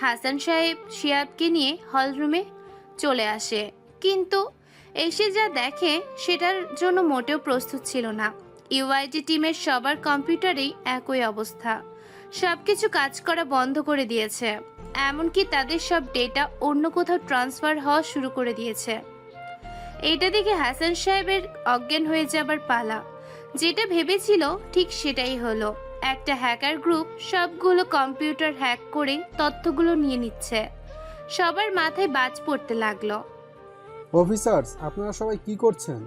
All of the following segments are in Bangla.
হাসান সাহেব শিয়াবকে নিয়ে হলরুমে চলে আসে, কিন্তু এসে যা দেখে সেটার জন্য মোটেও প্রস্তুত ছিল না। ইউআইটি টিমের সবার কম্পিউটারেই একই অবস্থা, সবকিছু কাজ করা বন্ধ করে দিয়েছে, এমনকি তাদের সব ডেটা অন্য কোথাও ট্রান্সফার হওয়া শুরু করে দিয়েছে। এটা দেখে হাসান সাহেবের অজ্ঞান হয়ে যাবার পালা। যেটা ভেবেছিল ঠিক সেটাই হলো। একটা হ্যাকার গ্রুপ সবগুলো কম্পিউটার হ্যাক করে তথ্যগুলো নিয়ে নিচ্ছে। সবার মাথায় বাজ পড়তে লাগলো। অফিসার্স, আপনারা সবাই কি করছেন?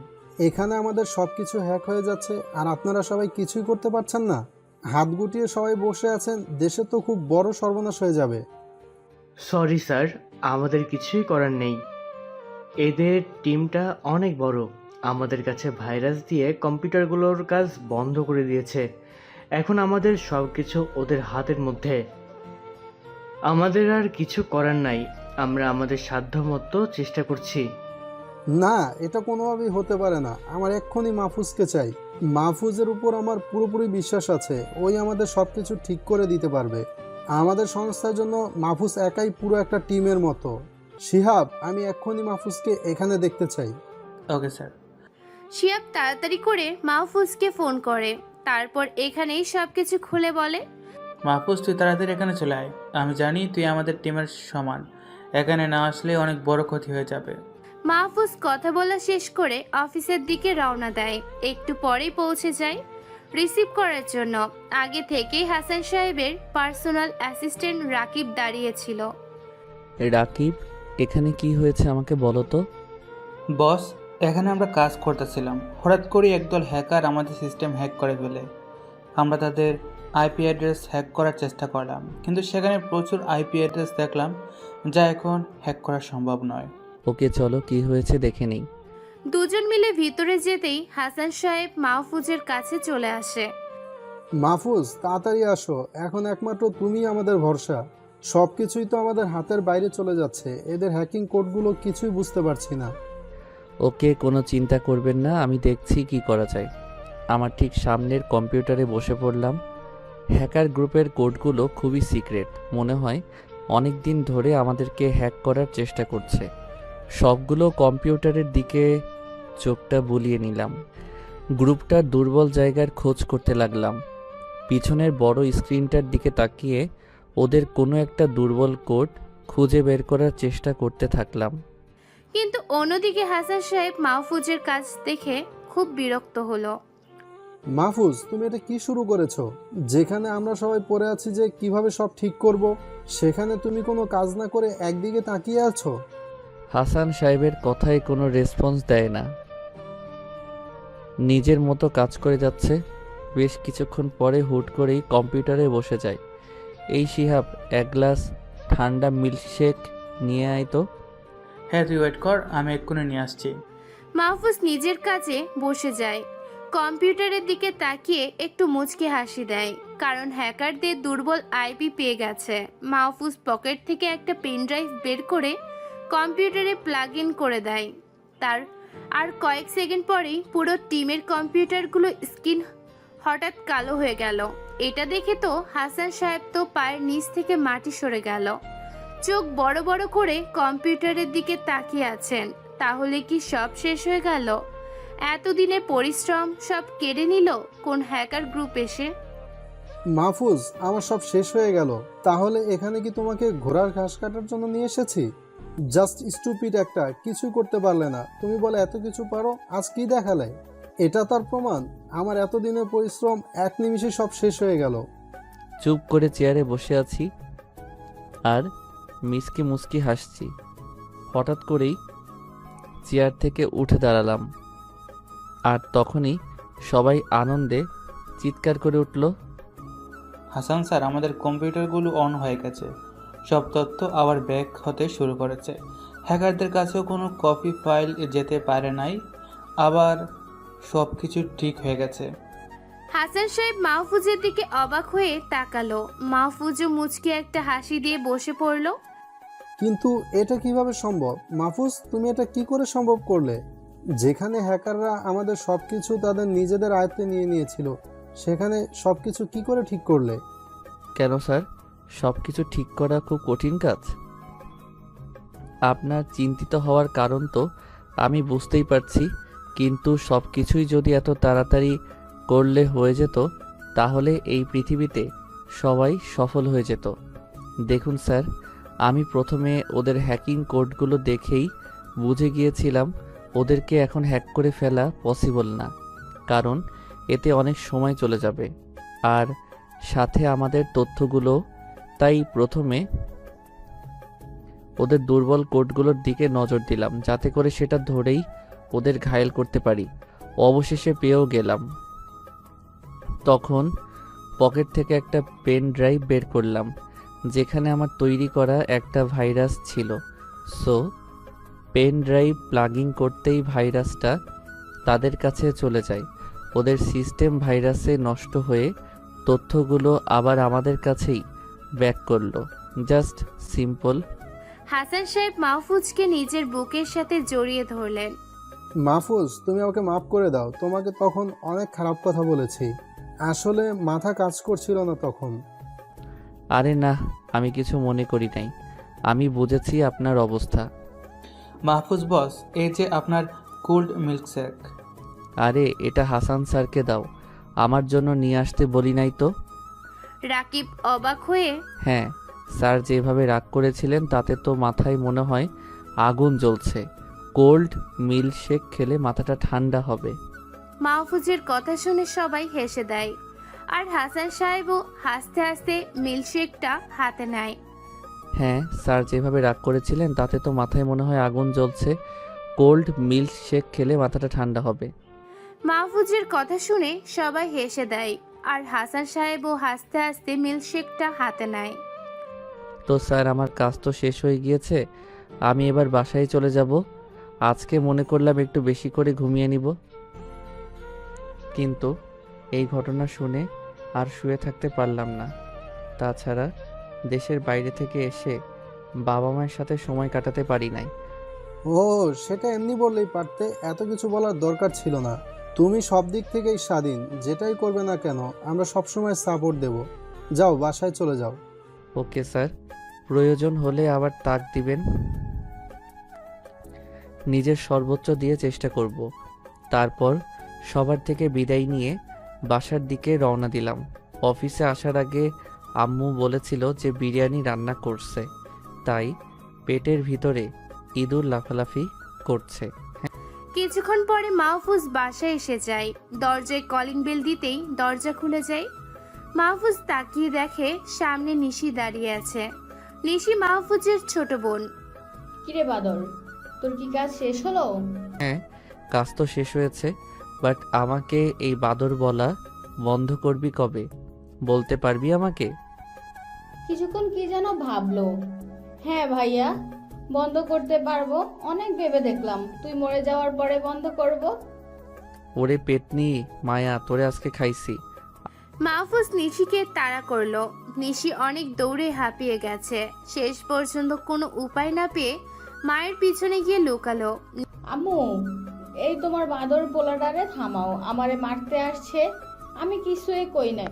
এখানে আমাদের সব কিছু হ্যাক হয়ে যাচ্ছে আর আপনারা সবাই কিছুই করতে পারছেন না। হাত গুটিয়ে সবাই বসে আছেন, দেশে তো খুব বড় সর্বনাশ হয়ে যাবে। সরি স্যার, আমাদের কিছুই করার নেই। এদের টিমটা অনেক বড়, আমাদের কাছে ভাইরাস দিয়ে কম্পিউটারগুলোর কাজ বন্ধ করে দিয়েছে। এখন আমাদের সব কিছু ওদের হাতের মধ্যে। আমাদের আর কিছু করার নাই, আমরা আমাদের সাধ্যমতো চেষ্টা করছি। না, এটা কোনোভাবেই হতে পারে না। আমার এক্ষুনি মাহফুজকে চাই। মাহফুজের উপর আমার পুরোপুরি বিশ্বাস আছে, ওই আমাদের সব কিছু ঠিক করে দিতে পারবে। আমাদের সংস্থার জন্য মাহফুজ একাই পুরো একটা টিমের মতো। শিহাব, আমি এক্ষুনি মাহফুজকে এখানে দেখতে চাই। Okay sir. শিয়াব তাড়াতাড়ি করে মাহফুজকে ফোন করে, তারপর এখানেই সবকিছু খুলে বলে। মাহফুজ, তুই তাড়াতাড়ি এখানে চলে আয়। আমি জানি তুই আমাদের টিমের সমান, এখানে না আসলে অনেক বড় ক্ষতি হয়ে যাবে। মাহফুজ কথা বলা শেষ করে অফিসের দিকে রওনা দেয়। একটু পরেই পৌঁছে যায় রিসিভ করার জন্য। আগে থেকেই হাসান সাহেবের পার্সোনাল অ্যাসিস্ট্যান্ট রাকিব দাঁড়িয়েছিল। রাকিব, এখানে কি হয়েছে আমাকে বলো তো। বস, এখানে আমরা কাজ করতেছিলাম, হঠাৎ করে একদল হ্যাকার আমাদের সিস্টেম হ্যাক করে ফেলে। আমরা তাদের আইপি অ্যাড্রেস হ্যাক করার চেষ্টা করলাম, কিন্তু সেখানে প্রচুর আইপি অ্যাড্রেস দেখলাম যা এখন হ্যাক করা সম্ভব নয়। ওকে, চলো কি হয়েছে দেখে নিই। দুজন মিলে ভিতরে যেতেই হাসান সাহেব মাহফুজের কাছে চলে আসে। মাহফুজ, তাড়াতাড়ি আসো, এখন একমাত্র তুমিই আমাদের ভরসা। সব কিছুই তো আমাদের হাতের বাইরে চলে যাচ্ছে, এদের হ্যাকিং কোডগুলো কিছুই বুঝতে পারছি না। ওকে, কোনো চিন্তা করবেন না, আমি দেখছি কি করা যায়। আমার ঠিক সামনের কম্পিউটারে বসে পড়লাম। হ্যাকার গ্রুপের কোডগুলো খুবই সিক্রেট, মনে হয় অনেক দিন ধরে আমাদেরকে হ্যাক করার চেষ্টা করছে। সবগুলো কম্পিউটারের দিকে চোখটা বুলিয়ে নিলাম। গ্রুপটার দুর্বল জায়গার খোঁজ করতে লাগলাম। পিছনের বড় স্ক্রিনটার দিকে তাকিয়ে ওদের কোনো একটা দুর্বল কোড খুঁজে বের করার চেষ্টা করতে থাকলাম। কিন্তু অন্যদিকে হাসান সাহেব মাহফুজের কাজ দেখে খুব বিরক্ত হলো। মাহফুজ, তুমি এটা কি শুরু করেছো? যেখানে আমরা সবাই পড়ে আছি যে কিভাবে সব ঠিক করব, সেখানে তুমি কোনো কাজ না করে একদিকে তাকিয়ে আছো। হাসান সাহেবের কথায় কোনো রেসপন্স দেয় না, নিজের মতো কাজ করে যাচ্ছে। বেশ কিছুক্ষণ পরে হুট করেই কম্পিউটারে বসে যায়। এই শিহাব, এক গ্লাস ঠান্ডা মিল্কশেক নিয়ে আয় তো। হ্যাঁ, তুই ওয়েট কর, আমি এক্ষুনি নিয়ে আসছি। মাহফুজ নিজের কাজে বসে যায়। কম্পিউটারের দিকে তাকিয়ে একটু মুচকি হাসি দেয়, কারণ হ্যাকারদের দুর্বল আইপি পেয়ে গেছে। মাহফুজ পকেট থেকে একটা পেন ড্রাইভ বের করে কম্পিউটারে প্লাগ ইন করে দেয়। তার আর কয়েক সেকেন্ড পরেই পুরো টিমের কম্পিউটারগুলো স্ক্রিন হঠাৎ কালো হয়ে গেল। এটা দেখে তো হাসান সাহেব তো পায়ের নিচ থেকে মাটি সরে গেল। চোখ বড় বড় করে কম্পিউটারের দিকে তাকিয়ে আছেন। তাহলে কি সব শেষ হয়ে গেল? এতদিনের পরিশ্রম সব কেড়ে নিল কোন হ্যাকার গ্রুপ এসে? মাহফুজ, আমার সব শেষ হয়ে গেল। তাহলে এখানে কি তোমাকে ঘোড়ার ঘাস কাটার জন্য নিয়ে এসেছি? জাস্ট স্টুপিড একটা, কিছু করতে পারলে না। তুমি বলে এত কিছু পারো, আজ কি দেখালে? এটা তার প্রমাণ? আমার এতদিনের পরিশ্রম এক নিমিষে সব শেষ হয়ে গেল। চুপ করে চেয়ারে বসে আছি আর মিসকি মুসকি হাসছি। হঠাৎ করেই চেয়ার থেকে উঠে দাঁড়ালাম, আর তখনই সবাই আনন্দে চিৎকার করে উঠল। হাসান স্যার, আমাদের কম্পিউটারগুলো অন হয়ে গেছে, সব তথ্য আবার ব্যাক হতে শুরু করেছে। হ্যাকারদের কাছেও কোনো কপি ফাইল যেতে পারে নাই, আবার সব কিছু ঠিক হয়ে গেছে। হাসান সাহেব মাহফুজের দিকে অবাক হয়ে তাকালো। মাহফুজও মুচকি একটা হাসি দিয়ে বসে পড়ল। কিন্তু এটা কিভাবে সম্ভব? মাহফুজ, তুমি এটা কি করে সম্ভব করলে? যেখানে হ্যাকাররা আমাদের সবকিছু তাদের নিজেদের আয়ত্তে নিয়ে নিয়েছিল, সেখানে সবকিছু কি করে ঠিক করলে? কেন স্যার, সব কিছু ঠিক করা খুব কঠিন কাজ? আপনার চিন্তিত হওয়ার কারণ তো আমি বুঝতেই পারছি, কিন্তু সব কিছুই যদি এত তাড়াতাড়ি করলে হয়ে যেত, তাহলে এই পৃথিবীতে সবাই সফল হয়ে যেত। দেখুন স্যার, আমি প্রথমে ওদের হ্যাকিং কোডগুলো দেখেই বুঝে গিয়েছিলাম ওদেরকে এখন হ্যাক করে ফেলা পসিবল না, কারণ এতে অনেক সময় চলে যাবে আর সাথে আমাদের তথ্যগুলো। তাই প্রথমে ওদের দুর্বল কোডগুলোর দিকে নজর দিলাম, যাতে করে সেটা ধরেই ওদের ঘায়েল করতে পারি। অবশেষে পেয়েও গেলাম। তখন পকেট থেকে একটা পেন ড্রাইভ বের করলাম, যেখানে আমার তৈরি করা একটা ভাইরাস ছিল। সো পেন ড্রাইভ প্লাগিং করতেই ভাইরাসটা তাদের কাছে চলে যায়। ওদের সিস্টেম ভাইরাসে নষ্ট হয়ে তথ্যগুলো আবার আমাদের কাছেই ব্যাক করলো। Just simple. হাসান সাহেব মাহফুজকে নিজের বুকের সাথে জড়িয়ে ধরলেন। মাহফুজ, তুমি আমাকে মাফ করে দাও। তোমাকে তখন অনেক খারাপ কথা বলেছি। আসলে মাথা কাজ করছিল না তখন। আরে না, আমি কিছু মনে করি নাই। আমি বুঝেছি আপনার অবস্থা। মাহফুজ বস, এই যে আপনার কোল্ড মিল্কশেক। আরে এটা হাসান স্যারকে দাও, আমার জন্য নিয়ে আসতে বলি নাই তো? রাকিব অবাক হয়ে, হ্যাঁ, স্যার যেভাবে রাগ করেছিলেন তাতে তো মাথায় মনে হয় আগুন জ্বলছে। কোল্ড মিল্কশেক খেলে মাথাটা ঠান্ডা হবে। মাহফুজের কথা শুনে সবাই হেসে দেয়, আর হাসান সাহেবও হাসতে হাসতে মিল্কশেকটা হাতে নেয়। হ্যাঁ, স্যার যেভাবে রাগ করেছিলেন তাতে তো মাথায় মনে হয় আগুন জ্বলছে। কোল্ড মিল্কশেক খেলে মাথাটা ঠান্ডা হবে। মাহফুজের কথা শুনে সবাই হেসে দেয়, আর হাসান সাহেবও হাসতে হাসতে মিল্কশেকটা হাতে নেয়। তো স্যার, আমার কাজ তো শেষ হয়ে গিয়েছে, আমি এবার বাসায় চলে যাব। আজকে মনে করলাম একটু বেশি করে ঘুমিয়ে নিব, কিন্তু এই ঘটনা শুনে আর শুয়ে থাকতে পারলাম না। তাছাড়া দেশের বাইরে থেকে এসে বাবা মায়ের সাথে সময় কাটাতে পারি নাই। ও, সেটা এমনি বললেই পারতে, এত কিছু বলার দরকার ছিল না। তুমি সব দিক থেকেই স্বাধীন, যেটাই করবে না কেন আমরা সবসময় সাপোর্ট দেব। যাও, বাসায় চলে যাও। ওকে স্যার, প্রয়োজন হলে আবার তাক দিবেন। নিজের সর্বোচ্চ দিয়ে চেষ্টা করব। তারপর সবার থেকে বিদায় নিয়ে বাসার দিকে রওনা দিলাম। অফিসে আসার আগে আম্মু বলেছিল যে বিরিয়ানি রান্না করছে, তাই পেটের ভিতরে ইঁদুর লাফালাফি করছে। কিছুক্ষণ পরে মাহফুজ বাসায় এসে যায়। দরজায় কলিং বেল দিতেই দরজা খুলে যায়। মাহফুজ তাকিয়ে দেখে সামনে নিশি দাঁড়িয়ে আছে। নিশি মাহফুজের ছোট বোন। কিরে বাদর, তোর কি কাজ শেষ হলো? হ্যাঁ, কাজ তো শেষ হয়েছে, বাট আমাকে এই বাদর বলা বন্ধ করবি কবে? বলতে পারবি আমাকে? কিছুক্ষণ কি যেন ভাবলো। হ্যাঁ ভাইয়া, বন্ধ করতে পারবো। অনেক ভেবে দেখলাম তুই মরে যাওয়ার পরে বন্ধ করব। ওরে পেতনি মায়া, তোরে আজকে খাইছি। মাহফুজ নিশিকে তাড়া করলো। নিশি অনেক দৌড়ে হাঁপিয়ে গেছে। শেষ পর্যন্ত কোনো উপায় না পেয়ে মায়ের পিছনে গিয়ে লুকালো। আম্মু, এই তোমার বাদর পোলাটারে থামাও, আমারে মারতে আসছে। আমি কিছুই কই না।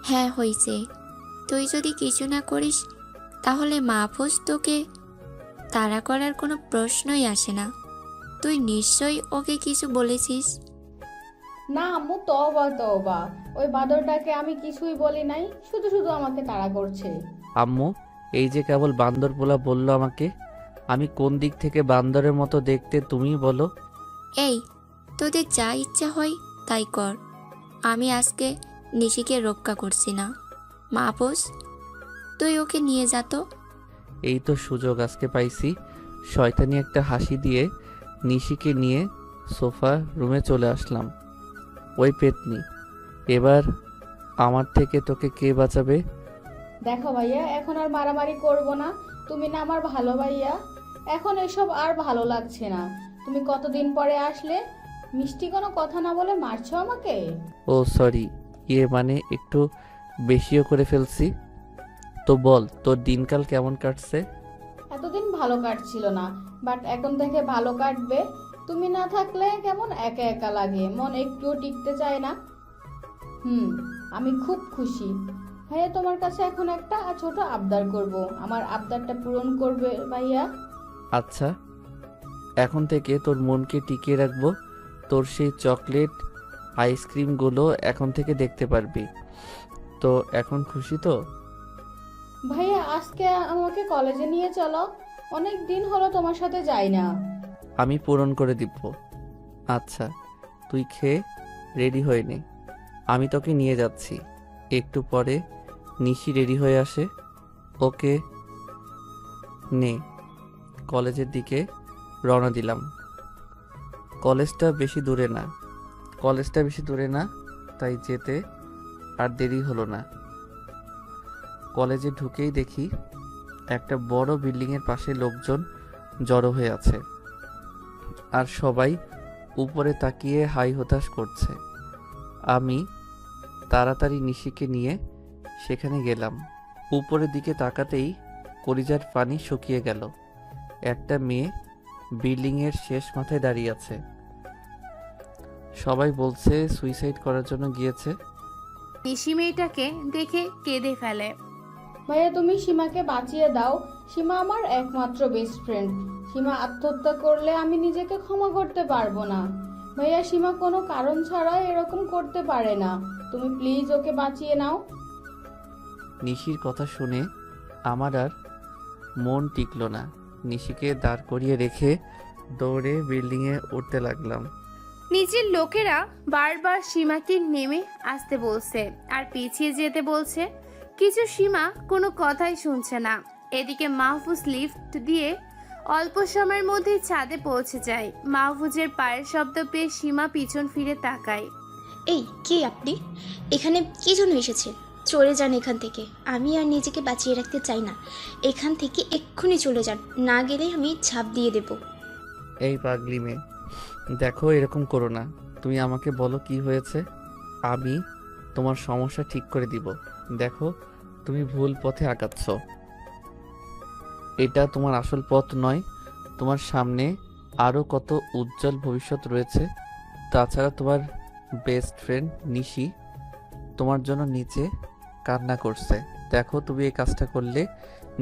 হ্যাঁ হয়েছে, তুই যদি কিছু না করিস তাহলে মাহফুজ তোকে তাড়া করার কোনো প্রশ্নই আসে না। তুই নিশ্চয়ই ওকে কিছু বলেছিস। না আম্মু, তওবা তওবা, ওই বাদরটাকে আমি কিছুই বলি নাই, শুধু শুধু আমাকে তাড়া করছে। আম্মু, এই যে কেবল বান্দর পোলা বললো আমাকে, আমি কোন দিক থেকে বান্দরের মতো দেখতে তুমিই বলো। এই, তোদের যা ইচ্ছা হয় তাই কর, আমি আজকে নিশিকে রক্ষা করছি না। মাহফুজ, তুই ওকে নিয়ে যা তো। এই তো সুযোগ আজকে পাইছি। শয়তানি একটা হাসি দিয়ে নিশিকে নিয়ে সোফা রুমে চলে আসলাম। ওই পেতনি, এবার আমার থেকে তোকে কে বাঁচাবে? দেখো ভাইয়া, এখন আর মারামারি করব না। তুমি না আমার ভালো ভাইয়া, এখন এসব আর ভালো লাগছে না। তুমি কতদিন পরে আসলে, মিষ্টি কোনো কথা না বলে মারছো আমাকে। ও সরি, মানে একটু বেশিও করে ফেলছি। তো বল, তোর দিনকাল কেমন কাটছে? এতদিন ভালো কাটছিল না, বাট এখন থেকে ভালো কাটবে। তুমি না থাকলে কেমন একা একা লাগে, মন একটুও টিকতে চায় না। আমি খুব খুশি। ভাইয়া তোমার কাছে এখন একটা ছোট আবদার করব, আমার আবদারটা পূরণ করবে ভাইয়া? আচ্ছা, এখন থেকে তোর মনকে টিকিয়ে রাখবো। তোর সেই চকলেট আইসক্রিমগুলো এখন থেকে দেখতে পারবি। তো এখন খুশি তো? ভাইয়া আজকে আমাকে কলেজে নিয়ে চলো, অনেক দিন হলো তোমার সাথে যাই না। আমি পূরণ করে দিব। আচ্ছা, তুই খেয়ে রেডি হয়ে নে, আমি তোকে নিয়ে যাচ্ছি। একটু পরে নিশি রেডি হয়ে আসে। ওকে নে, কলেজের দিকে রওনা দিলাম। কলেজটা বেশি দূরে না, তাই যেতে আর দেরি হলো না। কলেজে ঢুকেই দেখি একটা বড় বিল্ডিংয়ের পাশে লোকজন জড়ো হয়ে আছে, আর সবাই উপরে তাকিয়ে হাই হতাশ করছে। আমি তাড়াতাড়ি নিশিকে নিয়ে সেখানে গেলাম। উপরের দিকে তাকাতেই কলিজার পানি শুকিয়ে গেল। একটা মেয়ে বিল্ডিংয়ের শেষ মাথায় দাঁড়িয়ে আছে। সবাই বলছে সুইসাইড করার জন্য গিয়েছে। নিশি মেয়েটাকে দেখে কেঁদে ফেলে। ভাইয়া তুমি সীমাকে বাঁচিয়ে দাও, সীমা আমার একমাত্র বেস্ট ফ্রেন্ড। সীমা আত্মহত্যা করলে আমি নিজেকে ক্ষমা করতে পারবো না। ভাইয়া সীমা কোনো কারণ ছাড়া এরকম করতে পারে না, তুমি প্লিজ ওকে বাঁচিয়ে নাও। নিশির কথা শুনে আমার আর মন টিকলো না। নিশিকে দাঁড় করিয়ে রেখে দৌড়ে বিল্ডিংয়ে উঠতে লাগলাম। নিচের লোকেরা বারবার সীমাকে নেমে আসতে বলছে আর পিছিয়ে যেতে বলছে, কিছু সীমা কোনো কথাই শুনছে না। এদিকে মাহফুজ লিফট দিয়ে অল্প সময়ের মধ্যে ছাদে পৌঁছে যায়। মাহফুজের পায়ের শব্দ পেয়ে সীমা পিছন ফিরে তাকায়। এই কে আপনি? এখানে কি জন্য এসেছেন? চলে যান এখান থেকে, আমি আর নিজেকে বাঁচিয়ে রাখতে চাই না। এখান থেকে এক্ষুনি চলে যান, না গেলে আমি ছাপ দিয়ে দেব। এই পাগলি মেয়ে, দেখো এরকম করো না। তুমি আমাকে বলো কি হয়েছে, আমি তোমার সমস্যা ঠিক করে দিব। দেখো তুমি ভুল পথে আগাচ্ছ, এটা তোমার আসল পথ নয়। তোমার সামনে আরও কত উজ্জ্বল ভবিষ্যৎ রয়েছে। তাছাড়া তোমার বেস্ট ফ্রেন্ড নিশি তোমার জন্য নিচে কান্না করছে। দেখো তুমি এই কাজটা করলে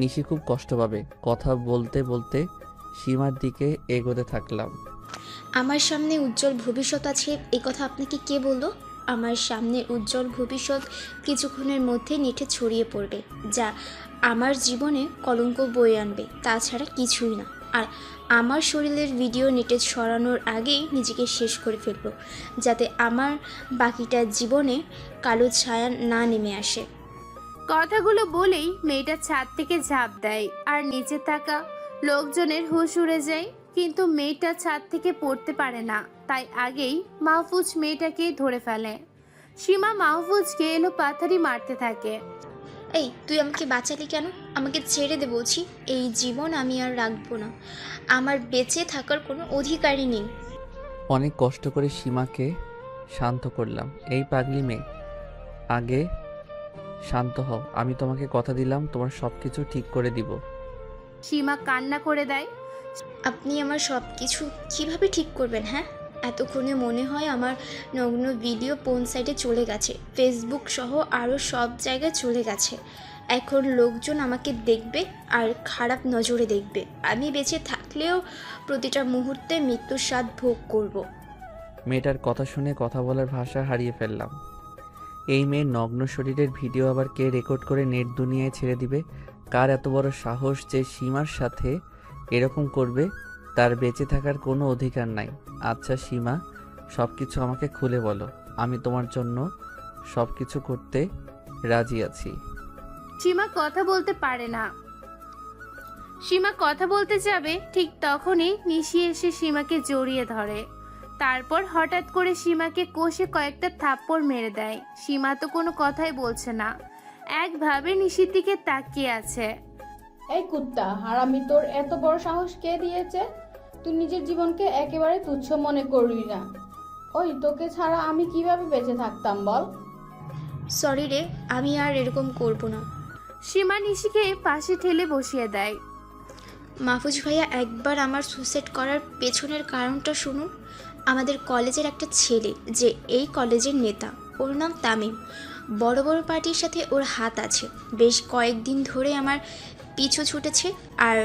নিশি খুব কষ্ট পাবে। কথা বলতে বলতে সীমার দিকে এগোতে থাকলাম। আমার সামনে উজ্জ্বল ভবিষ্যৎ আছে, এই কথা আপনাকে কে বললো? আমার সামনে উজ্জ্বল ভবিষ্যৎ কিছুক্ষণের মধ্যে নেটে ছড়িয়ে পড়বে, যা আমার জীবনে কলঙ্ক বয়ে আনবে, তাছাড়া কিছুই না। আর আমার শরীরের ভিডিও নেটে ছড়ানোর আগেই নিজেকে শেষ করে ফেলবো, যাতে আমার বাকিটা জীবনে কালো ছায়া না নেমে আসে। কথাগুলো বলেই মেয়েটা ছাদ থেকে ঝাঁপ দেয় আর নিচে থাকা লোকজনের হুঁশ উড়ে যায়। কিন্তু মেয়েটা ছাদ থেকে পড়তে পারে না, তাই আগেই মাহফুজ মেয়েটাকে ধরে ফেলে। সীমা মাহফুজকে এলো পাথারি মারতে থাকে। এই তুই আমাকে বাঁচালি কেন? আমাকে ছেড়ে দে বলছি, এই জীবন আমি আর রাখবো না, আমার বেঁচে থাকার কোনো অধিকারই নেই। অনেক কষ্ট করে সীমাকে শান্ত করলাম। এই পাগলি মেয়ে, আগে শান্ত হও। আমি তোমাকে কথা দিলাম তোমার সব কিছু ঠিক করে দিব। সীমা কান্না করে দেয়। আপনি আমার সব কিছু কীভাবে ঠিক করবেন? হ্যাঁ, এতক্ষণে মনে হয় আমার নগ্ন ভিডিও কোন সাইডে চলে গেছে, ফেসবুক সহ আরও সব জায়গায় চলে গেছে। এখন লোকজন আমাকে দেখবে আর খারাপ নজরে দেখবে। আমি বেঁচে থাকলেও প্রতিটা মুহূর্তে মৃত্যুর স্বাদ ভোগ করব। মেয়েটার কথা শুনে কথা বলার ভাষা হারিয়ে ফেললাম। এই মেয়ের নগ্ন শরীরের ভিডিও আবার কে রেকর্ড করে নেট দুনিয়ায় ছেড়ে দিবে? কার এত বড় সাহস যে সীমার সাথে এরকম করবে? তার বেঁচে থাকার কোনো অধিকার নাই। আচ্ছা সীমা, সব কিছু আমাকে খুলে বলো, আমি তোমার জন্য সব কিছু করতে রাজি আছি। সীমা কথা বলতে পারে না। সীমা কথা বলতে যাবে, ঠিক তখনই নিশি এসে সীমাকে জড়িয়ে ধরে। তারপর হঠাৎ করে সীমাকে কষে কয়েকটা থাপ্পড় মেরে দেয়। সীমা তো কোনো কথাই বলছে না, একভাবে নিশির দিকে তাকিয়ে আছে। এই কুত্তা হারামি, তোর এত বড় সাহস কে দিয়েছে? তুই নিজের জীবনকে একেবারে তুচ্ছ মনে করবি না। ওই তোকে ছাড়া আমি কিভাবে বেঁচে থাকতাম বল? সরি রে, আমি আর এরকম করব না। সীমা নিশিকে পাশে ঠেলে বসিয়ে দেয়। মাহফুজ ভাইয়া, একবার আমার সুসাইড করার পেছনের কারণটা শুনুন। আমাদের কলেজের একটা ছেলে, যে এই কলেজের নেতা, ওর নাম তামিম। বড় বড় পার্টির সাথে ওর হাত আছে। বেশ কয়েকদিন ধরে আমার পিছু ছুটেছে আর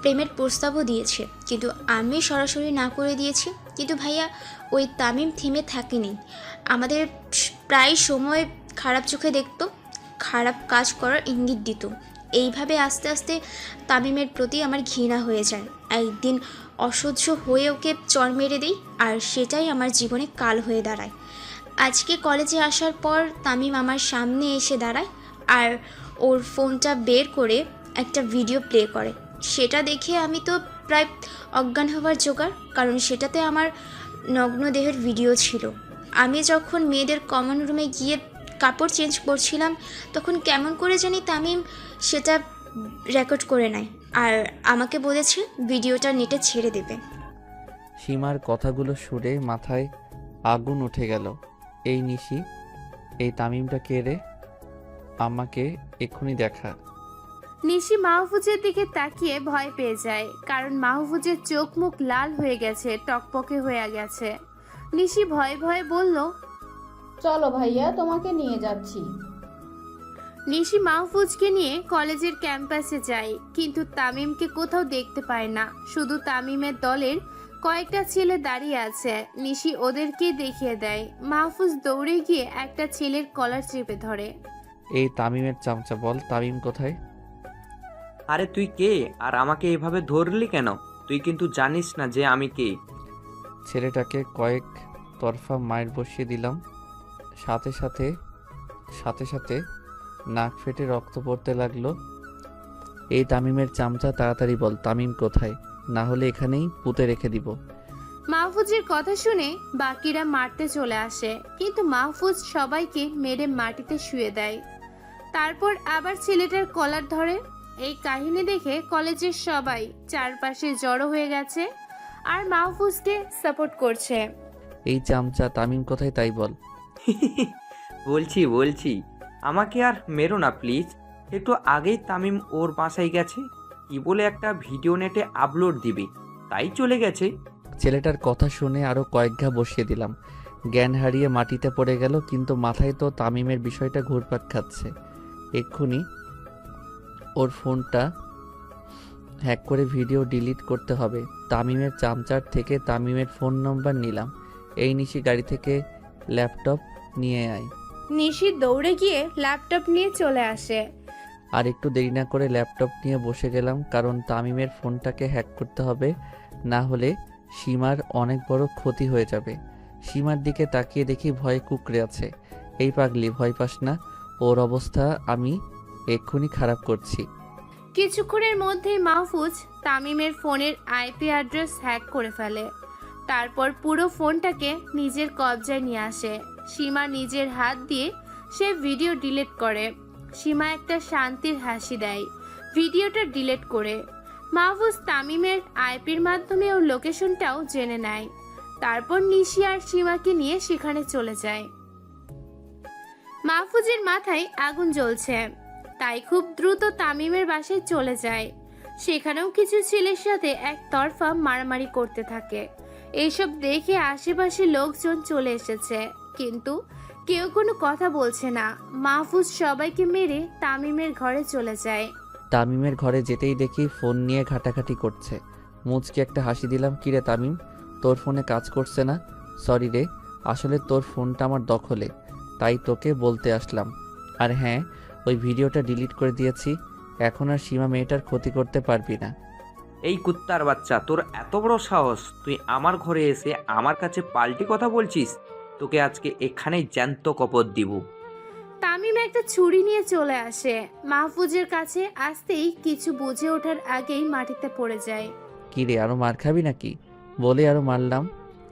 প্রেমের প্রস্তাবও দিয়েছে, কিন্তু আমি সরাসরি না করে দিয়েছি। কিন্তু ভাইয়া, ওই তামিম থেমে থাকেনি। আমাদের প্রায় সময় খারাপ চোখে দেখতো, খারাপ কাজ করার ইঙ্গিত দিত। এইভাবে আস্তে আস্তে তামিমের প্রতি আমার ঘৃণা হয়ে যায়। একদিন অসহ্য হয়ে ওকে চড় মেরে দিই, আর সেটাই আমার জীবনে কাল হয়ে দাঁড়ায়। আজকে কলেজে আসার পর তামিম আমার সামনে এসে দাঁড়ায় আর ওর ফোনটা বের করে একটা ভিডিও প্লে করে। সেটা দেখে আমি তো প্রায় অজ্ঞান হওয়ার জোগাড়, কারণ সেটাতে আমার নগ্ন দেহের ভিডিও ছিল। আমি যখন মেয়েদের কমন রুমে গিয়ে কাপড় চেঞ্জ করছিলাম, তখন কেমন করে জানি তামিম সেটা রেকর্ড করে নেয় আর আমাকে বলেছে ভিডিওটা নেটে ছেড়ে দেবে। সীমার কথাগুলো শুনে মাথায় আগুন উঠে গেল। এই নিশি, এই তামিমটা কে রে? আমাকে এক্ষুনি দেখা। নিশি মাহফুজের দিকে তাকিয়ে ভয় পেয়ে যায়, কারণ মাহফুজের চোখ মুখ লাল হয়ে গেছে, টকপকে হয়ে গেছে। নিশি ভয়ে ভয়ে বলল, চলো ভাইয়া, তোমাকে নিয়ে যাচ্ছি। নিশি মাহফুজকে নিয়ে কলেজের ক্যাম্পাসে যায়, কিন্তু তামিমকে কোথাও দেখতে পায় না। শুধু তামিমের দলের কয়েকটা ছেলে দাঁড়িয়ে আছে। নিশি ওদেরকে দেখিয়ে দেয়। মাহফুজ দৌড়ে গিয়ে একটা ছেলের কলার চেপে ধরে। এই তামিমের চামচা, বল তামিম কোথায়? আরে তুই কে, আর আমাকে এভাবে ধরলি কেন? তুই কিন্তু জানিস না যে আমি কে। ছেলেটাকে কয়েক তরফা মায়ের বসিয়ে দিলাম, সাথে সাথে সাথে সাথে নাক ফেটে রক্ত পড়তে লাগলো। এই তামিমের চামচা, তাড়াতাড়ি বল তামিম কোথায়, না হলে এখানেই পুঁতে রেখে দিব। মাহফুজের কথা শুনে বাকিরা মারতে চলে আসে, কিন্তু মাহফুজ সবাইকে মেরে মাটিতে শুয়ে দেয়। তারপর আবার ছেলেটার কলার ধরে। এই কাহিনী দেখে কলেজের সবাই চারপাশে জড়ো হয়ে গেছে আর মাহফুজকে সাপোর্ট করছে। এই চামচা, তামিম কোথায় তাই বল। বলছি আমাকে আর মেরো না প্লিজ। একটু আগেই তামিম ওর বাসায় গেছে, কি বলে একটা ভিডিও নেটে আপলোড দিবে, তাই চলে গেছে। ছেলেটার কথা শুনে আরো কয়েক ঘা বসিয়ে দিলাম। জ্ঞান হারিয়ে মাটিতে পড়ে গেল, কিন্তু মাথায় তো তামিমের বিষয়টা ঘুরপাক খাচ্ছে। এক্ষুনি ওর ফোনটা হ্যাক করে ভিডিও ডিলিট করতে হবে। তামিমের চামচার থেকে তামিমের ফোন নম্বর নিলাম। এই নিশি, গাড়ি থেকে ল্যাপটপ নিয়ে আয়। নিশি দৌড়ে গিয়ে ল্যাপটপ নিয়ে চলে আসে। আর একটু দেরি না করে ল্যাপটপ নিয়ে বসে গেলাম, কারণ তামিমের ফোনটাকে হ্যাক করতে হবে, না হলে সীমার অনেক বড় ক্ষতি হয়ে যাবে। সীমার দিকে তাকিয়ে দেখি ভয়ে কুঁকড়ে আছে। এই পাগলি, ভয় পাস না, ওর অবস্থা আমি এক্ষুনি খারাপ করছি। কিছুক্ষণের মধ্যেই মাহফুজ তামিমের ফোনের আইপি অ্যাড্রেস হ্যাক করে ফেলে। তারপর পুরো ফোনটাকে নিজের কবজায় নিয়ে আসে। সীমা নিজের হাত দিয়ে সে ভিডিও ডিলিট করে। সীমা একটা শান্তির হাসি দেয় ভিডিওটা ডিলিট করে। মাহফুজ তামিমের আইপির মাধ্যমে ওর লোকেশনটাও জেনে নেয়। তারপর নিশি আর সীমাকে নিয়ে সেখানে চলে যায়। মাহফুজের মাথায় আগুন জ্বলছে, তাই খুব দ্রুত তামিমের বাসায় চলে যায়। সেখানেও কিছু ছেলের সাথে একতরফা মারামারি করতে থাকে। এইসব দেখে আশেপাশে লোকজন চলে এসেছে, কিন্তু কেউ কোনো কথা বলছে না। মাহফুজ সবাইকে মেরে তামিমের ঘরে চলে যায়। তামিমের ঘরে যেতেই দেখি ফোন নিয়ে ঘাটাঘাটি করছে। মুচকে একটা হাসি দিলাম। কিরে তামিম, তোর ফোনে কাজ করছে না? সরি রে, আসলে তোর ফোনটা আমার দখলে, তাই তোকে বলতে আসলাম। আর হ্যাঁ, ওই ভিডিওটা ডিলিট করে দিয়েছি, এখন আর সীমা মেয়েটার ক্ষতি করতে পারবি না। এই কুত্তার বাচ্চা, তোর এত বড় সাহস, তুই আমার ঘরে এসে আমার কাছে পাল্টি কথা বলছিস? তোকে আজকে এখানেই জ্যান্ত কপত দিব। তামিম একটা ছুরি নিয়ে চলে আসে। মাহফুজের কাছে আসতেই কিছু বুঝে ওঠার আগেই মাটিতে পড়ে যায়। কিরে, আরো মার খাবি নাকি? বলে আরো মারলাম।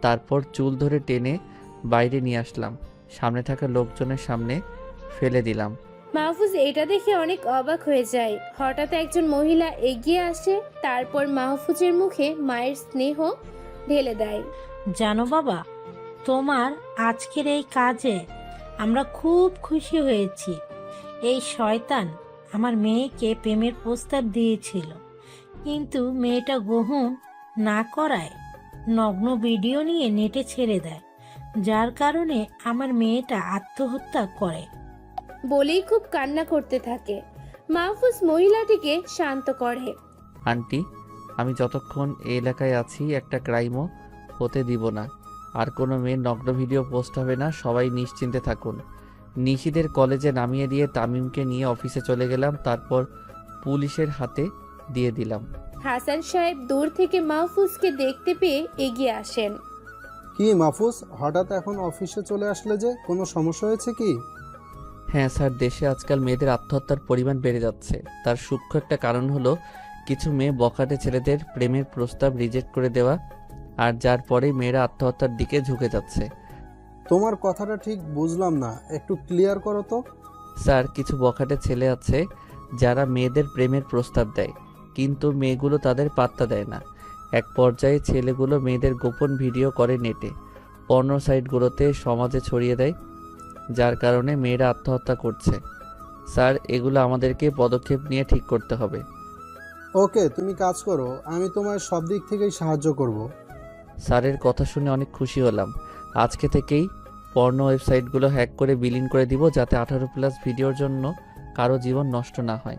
তারপর চুল ধরে টেনে বাইরে নিয়ে আসলাম, সামনে থাকা লোকজনের সামনে ফেলে দিলাম। মাহফুজ এটা দেখে অনেক অবাক হয়ে যায়। হঠাৎ একজন মহিলা এগিয়ে আসে, তারপর মাহফুজের মুখে মায়ের স্নেহ ঢেলে দেয়। জানো বাবা, তোমার আজকের এই কাজে আমরা খুব খুশি হয়েছি। এই শয়তান আমার মেয়েকে প্রেমের প্রস্তাব দিয়েছিল, কিন্তু মেয়েটা গ্রহণ না করায় নগ্ন ভিডিও নিয়ে নেটে ছেড়ে দেয়, যার কারণে আমার মেয়েটা আত্মহত্যা করে। বলেই খুব কান্না করতে থাকে। মাহফুজ মহিলাটিকে শান্ত করে। আন্টি, আমি যতক্ষণ এই এলাকায় আছি একটা ক্রাইমও হতে দিব না। আর কোনো মেয়ের নগ্ন ভিডিও পোস্ট হবে না, সবাই নিশ্চিন্তে থাকুন। নিশিদের কলেজে নামিয়ে দিয়ে তামিমকে নিয়ে অফিসে চলে গেলাম, তারপর পুলিশের হাতে দিয়ে দিলাম। হাসান সাহেব দূর থেকে মাহফুজকে দেখতে পেয়ে এগিয়ে আসেন। কি মাহফুজ, হঠাৎ এখন অফিসে চলে আসলে যে, কোনো সমস্যা হয়েছে কি? হ্যাঁ স্যার, দেশে আজকাল মেয়েদের আত্মহত্যার পরিমাণ বেড়ে যাচ্ছে। তার সূক্ষ্ম একটা কারণ হলো কিছু মেয়ে বখাটে ছেলেদের প্রেমের প্রস্তাব রিজেক্ট করে দেওয়া, আর যার পরেই মেয়েরা আত্মহত্যার দিকে ঝুঁকে যাচ্ছে। তোমার কথাটা ঠিক বুঝলাম না, একটু ক্লিয়ার করো তো। স্যার, কিছু বখাটে ছেলে আছে যারা মেয়েদের প্রেমের প্রস্তাব দেয়, কিন্তু মেয়েগুলো তাদের পাত্তা দেয় না। এক পর্যায়ে ছেলেগুলো মেয়েদের গোপন ভিডিও করে নেটে, পর্নো সাইটগুলোতে সমাজে ছড়িয়ে দেয়, যার কারণে মেয়েরা আত্মহত্যা করছে। স্যার, এগুলো আমাদেরকে পদক্ষেপ নিয়ে ঠিক করতে হবে। ওকে, তুমি কাজ করো, আমি তোমার সব দিক থেকেই সাহায্য করব। স্যারের কথা শুনে অনেক খুশি হলাম। আজকে থেকেই পর্নো ওয়েবসাইটগুলো হ্যাক করে বিলীন করে দিব, যাতে 18+ ভিডিওর জন্য কারো জীবন নষ্ট না হয়।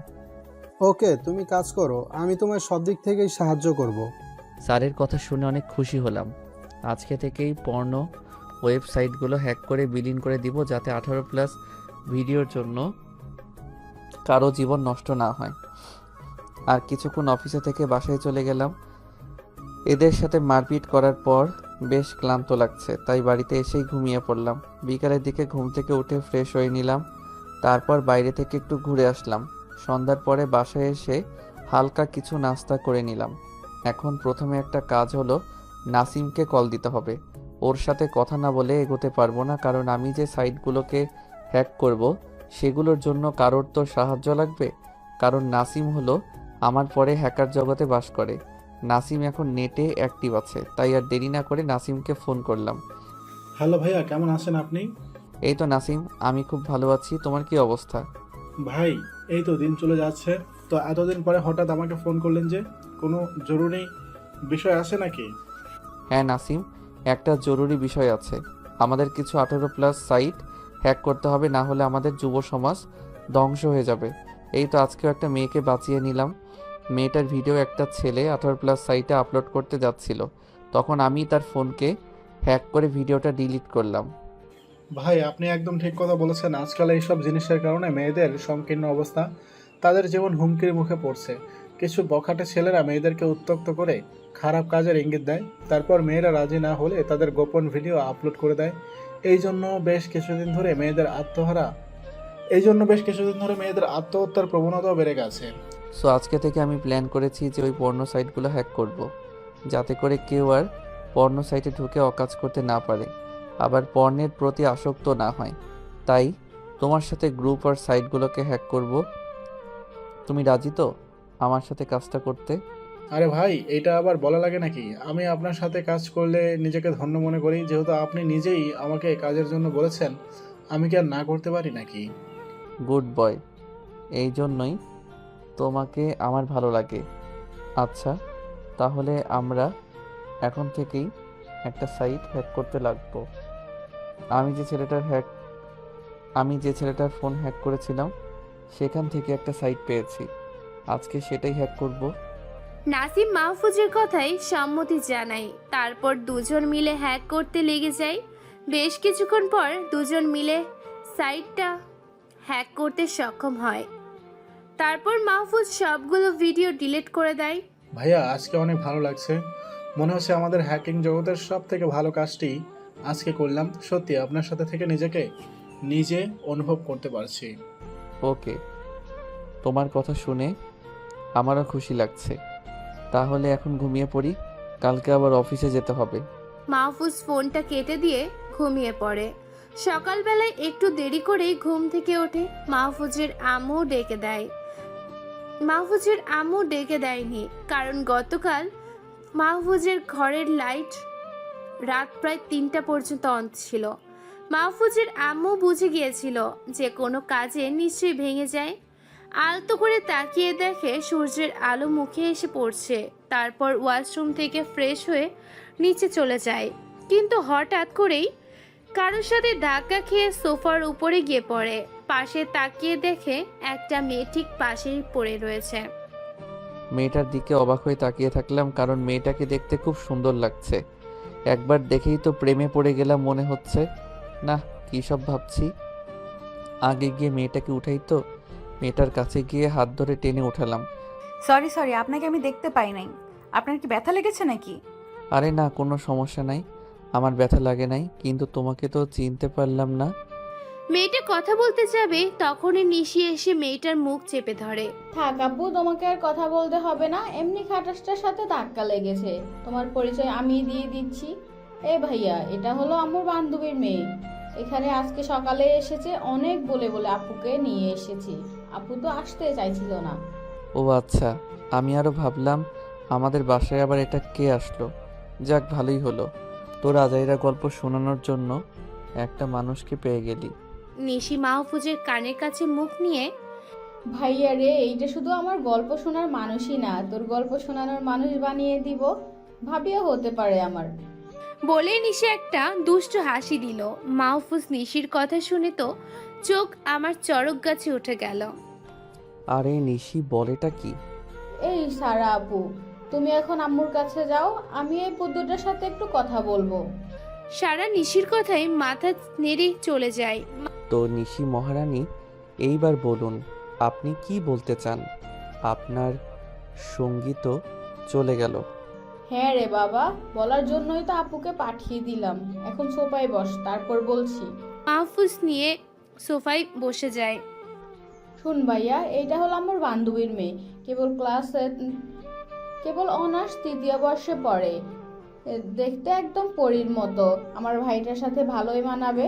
ওকে, তুমি কাজ করো, আমি তোমার সব দিক থেকেই সাহায্য করব। স্যারের কথা শুনে অনেক খুশি হলাম। আজকে থেকেই পর্নো ওয়েবসাইটগুলো হ্যাক করে বিলীন করে দিব, যাতে 18+ ভিডিওর জন্য কারো জীবন নষ্ট না হয়। আর কিছুক্ষণ অফিসে থেকে বাসায় চলে গেলাম। এদের সাথে মারপিট করার পর বেশ ক্লান্ত লাগছে, তাই বাড়িতে এসেই ঘুমিয়ে পড়লাম। বিকালের দিকে ঘুম থেকে উঠে ফ্রেশ হয়ে নিলাম, তারপর বাইরে থেকে একটু ঘুরে আসলাম। সন্ধ্যার পরে বাসায় এসে হালকা কিছু নাস্তা করে নিলাম। এখন প্রথমে একটা কাজ হলো নাসিমকে কল দিতে হবে। ওর সাথে কথা না বলে এগোতে পারবো না, কারণ আমি যে সাইটগুলোকে হ্যাক করব সেগুলোর জন্য কারোর তো সাহায্য লাগবে। কারণ নাসিম হলো আমার পরে হ্যাকার জগতে বাস করে। নাসিম এখন নেটে অ্যাক্টিভ আছে, তাই আর দেরি না করে নাসিমকে ফোন করলাম। হ্যালো ভাইয়া, কেমন আছেন আপনি? এই তো নাসিম, আমি খুব ভালো আছি, তোমার কি অবস্থা? ভাই, এই তো দিন চলে যাচ্ছে। তো এতদিন পরে হঠাৎ আমাকে ফোন করলেন যে, কোনো জরুরি বিষয় আছে নাকি? হ্যাঁ নাসিম, একটা জরুরি বিষয় আছে। আমাদের কিছু 18+ সাইট হ্যাক করতে হবে, না হলে আমাদের যুব সমাজ ধ্বংস হয়ে যাবে। এই তো আজকেও একটা মেয়েকে বাঁচিয়ে নিলাম। মেয়েটার ভিডিও একটা ছেলে 18+ সাইটে আপলোড করতে যাচ্ছিল, তখন আমি তার ফোনকে হ্যাক করে ভিডিওটা ডিলিট করলাম। ভাই, আপনি একদম ঠিক কথা বলেছেন। আজকাল এইসব জিনিসের কারণে মেয়েদের সংকীর্ণ অবস্থা, তাদের জীবন হুমকির মুখে পড়ছে। কিছু বখাটে ছেলেরা মেয়েদেরকে উত্ত্যক্ত করে খারাপ কাজের ইঙ্গিত দেয়, তারপর মেয়েরা রাজি না হলে তাদের গোপন ভিডিও আপলোড করে দেয়। এই জন্য বেশ কিছুদিন ধরে মেয়েদের আত্মহত্যার প্রবণতাও বেড়ে গেছে। সো আজকে থেকে আমি প্ল্যান করেছি যে ওই পর্নো সাইটগুলো হ্যাক করব, যাতে করে কেউ আর পর্নো সাইটে ঢুকে অকাজ করতে না পারে, আবার পর্নের প্রতি আসক্ত না হয়। তাই তোমার সাথে গ্রুপ আর সাইটগুলোকে হ্যাক করব। তুমি রাজি তো আমার সাথে কাজটা করতে? আরে ভাই, এটা আবার বলা লাগে নাকি? আমি আপনার সাথে কাজ করলে নিজেকে ধন্য মনে করি। যেহেতু আপনি নিজেই আমাকে কাজের জন্য বলেছেন, আমি কি আর না করতে পারি নাকি? গুড বয়, এই জন্যই তোমাকে আমার ভালো লাগে। আচ্ছা, তাহলে আমরা এখন থেকেই একটা সাইট হ্যাক করতে লাগবো। আমি যে ছেলেটার ফোন হ্যাক করেছিলাম সেখান থেকে একটা সাইট পেয়েছি, আজকে সেটাই হ্যাক করব। নাসিম মাহফুজের কথায় সম্মতি জানায়। তারপর দুজন মিলে হ্যাক করতে লেগে যায়। বেশ কিছুক্ষণ পর দুজন মিলে সাইটটা হ্যাক করতে সক্ষম হয়। তারপর মাহফুজ সবগুলো ভিডিও ডিলিট করে দেয়। ভাইয়া, আজকে অনেক ভালো লাগছে। মনে হচ্ছে আমাদের হ্যাকিং জগতের সব থেকে ভালো কাজটি আজকে করলাম। সত্যি আপনার সাথে থেকে নিজে অনুভব করতে পারছি। ওকে, তোমার কথা শুনে আমারও খুশি লাগছে। তাহলে এখন ঘুমিয়ে পড়ি, কালকে আবার অফিসে যেতে হবে। মাহফুজ ফোনটা কেটে দিয়ে ঘুমিয়ে পড়ে। সকালবেলায় একটু দেরি করেই ঘুম থেকে ওঠে। মাহফুজের আম্মু ডেকে দেয়নি, কারণ গতকাল মাহফুজের ঘরের লাইট রাত প্রায় 3টা পর্যন্ত অন ছিল। মাহফুজের আম্মু বুঝে গিয়েছিল যে কোনো কাজে নিশ্চয়ই ভেঙে যায়। আলতো করে তাকিয়ে দেখে সূর্যের আলো মুখে এসে পড়ছে। তারপর ওয়াশরুম থেকে ফ্রেশ হয়ে নিচে চলে যায়, কিন্তু হঠাৎ করেই কারোর সাথে ধাক্কা খেয়ে সোফার উপরে গিয়ে পড়ে। পাশে তাকিয়ে দেখে একটা মেয়ে ঠিক পাশেই পড়ে রয়েছে। মেয়েটার দিকে অবাক হয়ে তাকিয়ে থাকলাম, কারণ মেয়েটাকে দেখতে খুব সুন্দর লাগছে। একবার দেখেই তো প্রেমে পড়ে গেলাম মনে হচ্ছে। না, কী সব ভাবছি। আগে গিয়ে মেয়েটাকে উঠাই তো। মেয়েটার কাছে গিয়ে হাত ধরে টেনে উঠালাম। সরি, আপনাকে আমি দেখতে পাই নাই। আপনার কি ব্যথা লেগেছে নাকি? আরে না, কোনো সমস্যা নাই, আমার ব্যথা লাগে নাই, কিন্তু তোমাকে তো চিনতে পারলাম না। মেয়েটা কথা বলতে যাবে তখনই নিশি এসে মেয়েটার মুখ চেপে ধরে। থাক আপু, তোমাকে আর কথা বলতে হবে না, এমনি খাটাসটার সাথে ধাক্কা লেগেছে। তোমার পরিচয় আমি দিয়ে দিচ্ছি। এ ভাইয়া, এটা হলো আমার বান্ধবীর মেয়ে। এখানে আজকে সকালে এসেছে, অনেক বলে বলে আপুকে নিয়ে এসেছি। আপু তো আসতে চাইছিল না। ও আচ্ছা, আমি আরও ভাবলাম আমাদের বাসায় আবার এটা কে আসলো। যাক, ভালোই হলো, তোর আজাইরা গল্প শোনানোর জন্য একটা মানুষকে পেয়ে গেলি। নিশি মাহফুজের কানের কাছে মুখ নিয়ে, ভাইয়া রে, এইটা শুধু আমার গল্প শোনার মানুষই না, তোর গল্প শোনানোর মানুষ বানিয়ে দিব, ভাবিও হতে পারে আমার। বলে নিশি একটা দুষ্ট হাসি দিল। মাহফুজ নিশির কথা শুনে তো চোখ আমার চড়ক গাছে উঠে গেল। আরে নিশি, বলেটা কি? এই সারা আপু, তুমি এখন আম্মুর কাছে যাও, আমি এই পুদ্দুটার সাথে একটু কথা বলবো। সারা নিশির কথায় মাথা নেড়ে চলে যায়। তো নিশি মহারানী, এইবার বলুন আপনি কি বলতে চান। আপনার সঙ্গী তো চলে গেল। হ্যাঁ রে বাবা, বলার জন্যই তো আপুকে পাঠিয়ে দিলাম। এখন সোফায় বস, তারপর বলছি। মাহফুজ নিয়ে সোফায় বসে যায়। শুন ভাইয়া, এইটা হলো আমার বান্ধবীর মেয়ে, কেবল অনার্স 3য় বর্ষে পড়ে। দেখতে একদম পরীর মতো, আমার ভাইটার সাথে ভালোই মানাবে।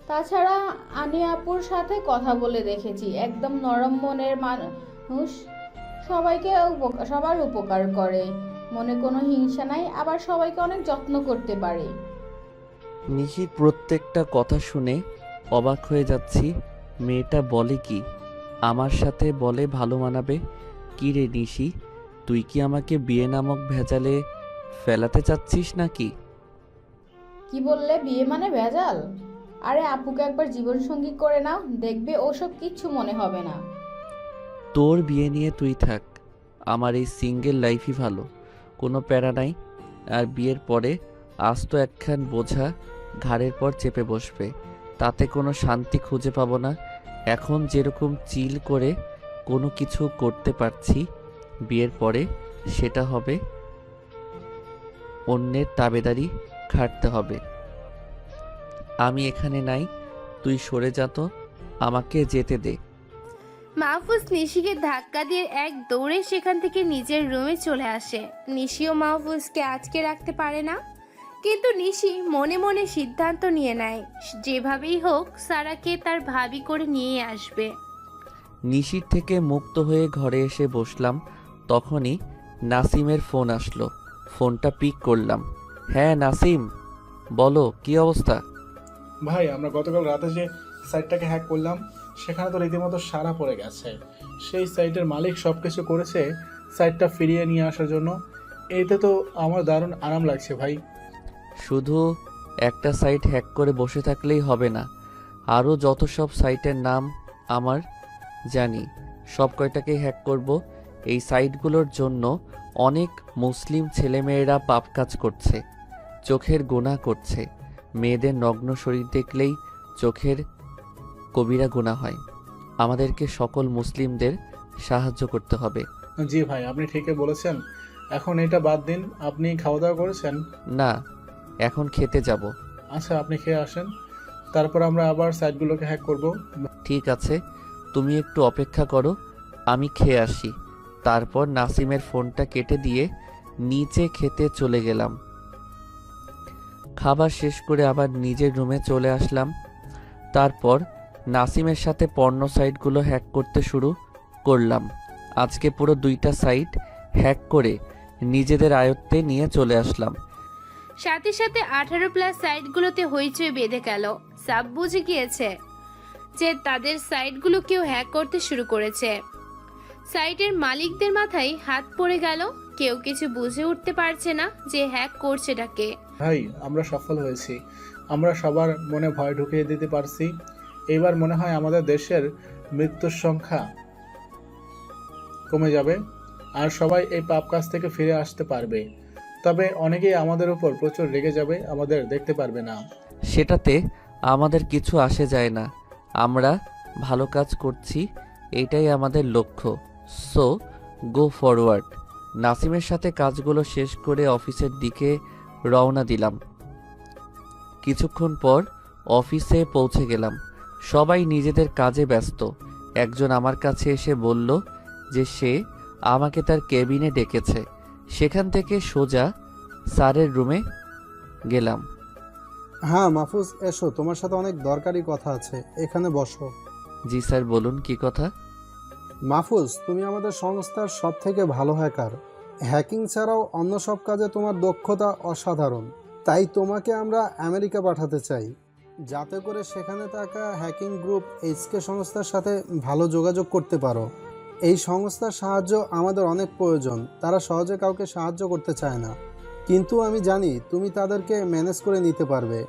তাছাড়া আনি আপুর সাথে কথা বলে দেখেছি, একদম নরম মনের মানুষ, সবার উপকার করে, মনে কোনো হিংসা নাই, আবার সবাইকে অনেক যত্ন করতে পারে। নিশির প্রত্যেকটা কথা শুনে অবাক হয়ে যাচ্ছি। মেয়েটা বলে কি? আমার সাথে বলে ভালো মানাবে? কি রে নিশি, তুই কি আমাকে বিয়ে নামক ভেজালে ফেলাতে চাচ্ছিস নাকি? কি বললে, বিয়ে মানে ভেজাল? আরে আপুকে একবার জীবনসঙ্গী করে নাও, দেখবে ওসব কিচ্ছু মনে হবে না। তোর বিয়ে নিয়ে তুই থাক, আমার এই সিঙ্গেল লাইফই ভালো, কোনো প্যারা নাই। আর বিয়ের পরে আজ তো একখান বোঝা ঘাড়ের পর চেপে বসবে, তাতে কোনো শান্তি খুঁজে পাবো না। এখন যেরকম চিল করে কোনো কিছু করতে পারছি, বিয়ের পরে সেটা হবে অন্যের তাবেদারি খাটতে হবে। আমি এখানে নাই, তুই সরে যা তো, আমাকে যেতে দে। মাহফুজ নিশিকে ধাক্কা দিয়ে এক দৌড়ে সেখান থেকে নিজের রুমে চলে আসে। নিশিও মাহফুজকে আটকে রাখতে পারে না, কিন্তু নিশি মনে মনে সিদ্ধান্ত নিয়ে নেয় যেভাবেই হোক সারাকে তার ভাবি করে নিয়ে আসবে। নিশির থেকে মুক্ত হয়ে ঘরে এসে বসলাম, তখনই নাসিমের ফোন আসলো। ফোনটা পিক করলাম। হ্যাঁ নাসিম, বলো কি অবস্থা? ভাই, আমরা গতকাল রাতে যে সাইটটাকে হ্যাক করলাম, সেখানে তো রীতিমতো সারা পড়ে গেছে। সেই সাইটের মালিক সব কিছু করেছে সাইটটা ফিরিয়ে নিয়ে আসার জন্য। এতে তো আমার দারুণ আরাম লাগছে ভাই। শুধু একটা সাইট হ্যাক করে বসে থাকলেই হবে না, আরও যত সব সাইটের নাম আমার জানি, সব কয়টাকেই হ্যাক করব। এই সাইটগুলোর জন্য অনেক মুসলিম ছেলেমেয়েরা পাপ কাজ করছে, চোখের গুনাহ করছে। মেয়েদের নগ্ন শরীর দেখলেই চোখের কবিরা গুনাহ হয়। আমাদেরকে সকল মুসলিমদের সাহায্য করতে হবে। জি ভাই, আপনি ঠিকই বলেছেন। এখন এটা বাদ দিন, আপনি খাওয়া দাওয়া করেছেন? না, এখন খেতে যাব। আচ্ছা, আপনি খেয়ে আসেন, তারপর আমরা আবার সাইটগুলোকে হ্যাক করব। ঠিক আছে, তুমি একটু অপেক্ষা করো, আমি খেয়ে আসি। তারপর নাসিমের ফোনটা কেটে দিয়ে নিচে খেতে চলে গেলাম। খাবার শেষ করে আবার নিজের রুমে চলে আসলাম। তারপর নাসিমের সাথে পর্ন সাইটগুলো হ্যাক করতে শুরু করলাম। আজকে পুরো 2টা সাইট হ্যাক করে নিজেদের আয়ত্তে নিয়ে চলে আসলাম। সাথে সাথে 18+ সাইটগুলোতে হইচই বেঁধে গেল। সাব বুঝে গিয়েছে যে তাদের সাইটগুলো কেউ হ্যাক করতে শুরু করেছে। সাইটের মালিকদের মাথায় হাত পড়ে গেল, কেউ কিছু বুঝে উঠতে পারছে না যে হ্যাক করছেটা কে। ভাই, আমরা সফল হয়েছি। আমরা সবার মনে ভয় ঢুকিয়ে দিতে পারছি। এবার মনে হয় আমাদের দেশের মৃত্যুর সংখ্যা কমে যাবে আর সবাই এই পাপ কাজ থেকে ফিরে আসতে পারবে। তবে অনেকেই আমাদের উপর প্রচুর রেগে যাবে, আমাদের দেখতে পারবে না। সেটাতে আমাদের কিছু আসে যায় না। আমরা ভালো কাজ করছি, এটাই আমাদের লক্ষ্য। So go forward. নাসিমের সাথে কাজগুলো শেষ করে অফিসের দিকে রওনা দিলাম। কিছুক্ষণ পর অফিসে পৌঁছে গেলাম। সবাই নিজেদের কাজে ব্যস্ত। একজন আমার কাছে এসে বলল যে সে আমাকে তার কেবিনে ডেকেছে। সেখান থেকে সোজা স্যারের রুমে গেলাম। হ্যাঁ মাহফুজ, এসো, তোমার সাথে অনেক দরকারি কথা আছে, এখানে বসো। জি স্যার, বলুন কি কথা? মাহফুজ, তুমি আমাদের সংস্থার সব থেকে ভালো হ্যাকার। হ্যাকিং ছাড়াও অন্য সব কাজে তোমার দক্ষতা অসাধারণ। তাই তোমাকে আমরা আমেরিকা পাঠাতে চাই, যাতে করে সেখানে থাকা হ্যাকিং গ্রুপ এইচকে সংস্থার সাথে ভালো যোগাযোগ করতে পারো। এই সংস্থার সাহায্য আমাদের অনেক প্রয়োজন। তারা সহজে কাউকে সাহায্য করতে চায় না, কিন্তু আমি জানি তুমি তাদেরকে ম্যানেজ করে নিতে পারবে।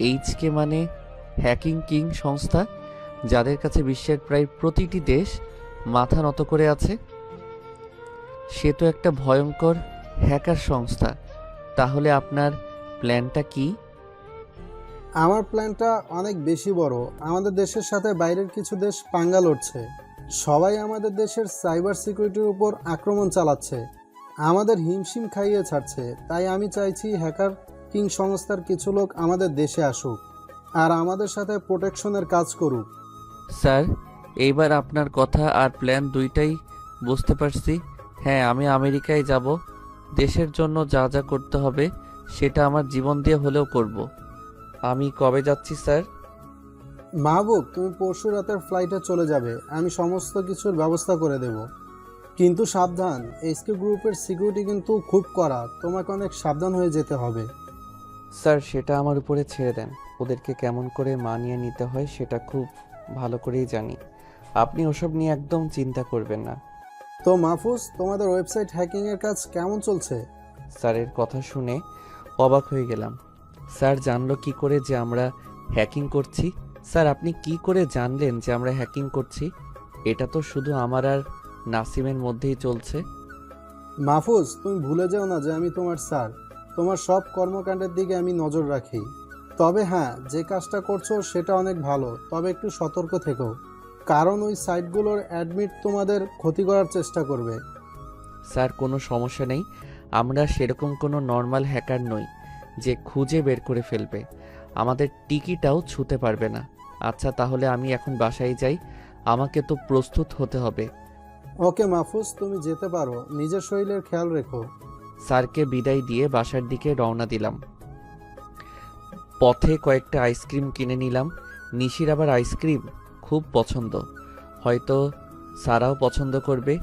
এইচকে মানে হ্যাকিং কিং সংস্থা, যাদের কাছে বিশ্বের প্রায় প্রতিটি দেশ মাথা নত করে আছে। সে তো একটা ভয়ঙ্কর হ্যাকার সংস্থা। তাহলে আপনার প্ল্যানটা কি? আমার প্ল্যানটা অনেক বেশি বড়। আমাদের দেশের সাথে বাইরের কিছু দেশ পাঙ্গা লড়ছে। সবাই আমাদের দেশের সাইবার সিকিউরিটির উপর আক্রমণ চালাচ্ছে, আমাদের হিমশিম খাইয়ে ছাড়ছে। তাই আমি চাইছি হ্যাকার কিং সংস্থার কিছু লোক আমাদের দেশে আসুক আর আমাদের সাথে প্রোটেকশনের কাজ করুক। স্যার, এইবার আপনার কথা আর প্ল্যান দুইটাই বুঝতে পারছি। হ্যাঁ, আমি আমেরিকায় যাব। দেশের জন্য যা যা করতে হবে সেটা আমার জীবন দিয়ে হলেও করব। আমি কবে যাচ্ছি স্যার? মাহবুব, তুমি পরশু রাতের ফ্লাইটে চলে যাবে। আমি সমস্ত কিছুর ব্যবস্থা করে দেব। কিন্তু সাবধান, এইচকে গ্রুপের সিকিউরিটি কিন্তু খুব কড়া। তোমাকে অনেক সাবধান হয়ে যেতে হবে। স্যার, সেটা আমার উপরে ছেড়ে দেন। ওদেরকে কেমন করে মানিয়ে নিতে হয় সেটা খুব ভালো করেই জানি। আপনি ওসব নিয়ে একদম চিন্তা করবেন না। তো মাহফুজ, তোমাদের ওয়েবসাইট হ্যাকিংয়ের কাজ কেমন চলছে? স্যারের কথা শুনে অবাক হয়ে গেলাম। স্যার জানলো কি করে যে আমরা হ্যাকিং করছি? স্যার, আপনি কি করে জানলেন যে আমরা হ্যাকিং করছি? এটা তো শুধু আমার আর নাসিমের মধ্যেই চলছে। মাহফুজ, তুমি ভুলে যেও না যে আমি তোমার স্যার। তোমার সব কর্মকাণ্ডের দিকে আমি নজর রাখি। তবে হ্যাঁ, যে কাজটা করছো সেটা অনেক ভালো, তবে একটু সতর্ক থেকো, কারণ ওই সাইটগুলোর অ্যাডমিট তোমাদের ক্ষতি করার চেষ্টা করবে। স্যার, কোনো সমস্যা নেই। আমরা সেরকম কোনো নর্মাল হ্যাকার নই যে খুঁজে বের করে ফেলবে। আমাদের টিকিটাও ছুঁতে পারবে না। আচ্ছা, তাহলে আমি এখন বাসায় যাই। আমাকে তো প্রস্তুত হতে হবে। ওকে মাহফুজ, তুমি যেতে পারো। নিজের শরীরের খেয়াল রেখো। স্যারকে বিদায় দিয়ে বাসার দিকে রওনা দিলাম। পথে কয়েকটা আইসক্রিম কিনে নিলাম। নিশির আবার আইসক্রিম খুব পছন্দ, হয়তো সারাও পছন্দ করবে।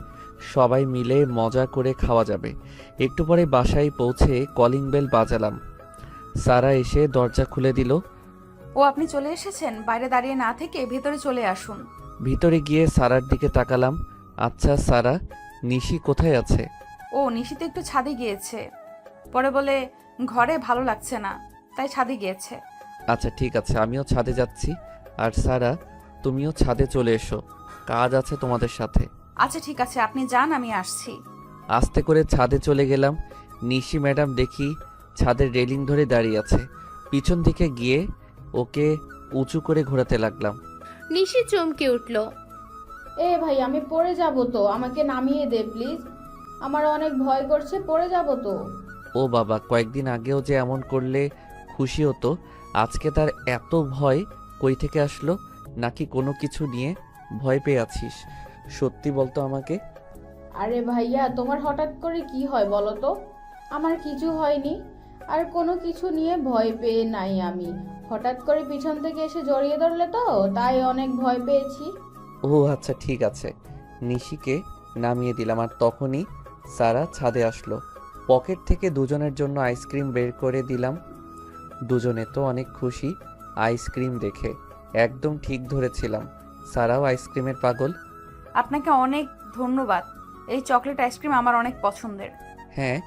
সবাই মিলে মজা করে খাওয়া যাবে। একটু পরে বাসায় পৌঁছে কলিং বেল বাজালাম। সারা এসে দরজা খুলে দিল। ও, আপনি চলে এসেছেন? বাইরে দাঁড়িয়ে না থেকে ভেতরে চলে আসুন। ভিতরে গিয়ে সারার দিকে তাকালাম। আচ্ছা সারা, নিশি কোথায় আছে? ও, নিশিতে একটু ছাদে গিয়েছে। পরে বলে ঘরে ভালো লাগছে না, তাই ছাদে গিয়েছে। আচ্ছা ঠিক আছে, আমিও ছাদে যাচ্ছি। আর সারা, তুমিও ছাদে চলে এসো, কাজ আছে তোমাদের সাথে। আচ্ছা ঠিক আছে, আপনি যান, আমি আসছি। আস্তে করে ছাদে চলে গেলাম। নিশি ম্যাডাম দেখি ছাদের রেলিং ধরে দাঁড়িয়ে আছে। পিছন দিকে গিয়ে ওকে উঁচু করে ঘোরাতে লাগলাম। নিশি চমকে উঠল। এ ভাই, আমি পড়ে যাব তো, আমাকে নামিয়ে দে প্লিজ। আমার অনেক ভয় করছে, পড়ে যাব তো। ও বাবা, কয়েকদিন আগেও যে এমন করলে খুশি হতো, আজকে তার এত ভয় কই থেকে আসলো? নাকি কোনো কিছু নিয়ে ভয় পেয়ে আছিস? সত্যি বলতো আমাকে। আরে ভাইয়া, তোমার হঠাৎ করে কি হয় বলো তো? আমার কিছু হয়নি, আর কোনো কিছু নিয়ে ভয় পেয়ে নাই আমি। হঠাৎ করে পিছন থেকে এসে জড়িয়ে ধরলে তো, তাই অনেক ভয় পেয়েছি। ও আচ্ছা ঠিক আছে। নিশিকে নামিয়ে দিলাম আর তখনই সারা ছাদে আসলো। পকেট থেকে দুজনের জন্য আইসক্রিম বের করে দিলাম। দুজনে তো অনেক খুশি আইসক্রিম দেখে। একদম ঠিক ধরেছিলাম, সারাও আইসক্রিমের পাগল। আপনাকে অনেক ধন্যবাদ। এই চকলেট আইসক্রিম আমার অনেক পছন্দের। হ্যাঁ,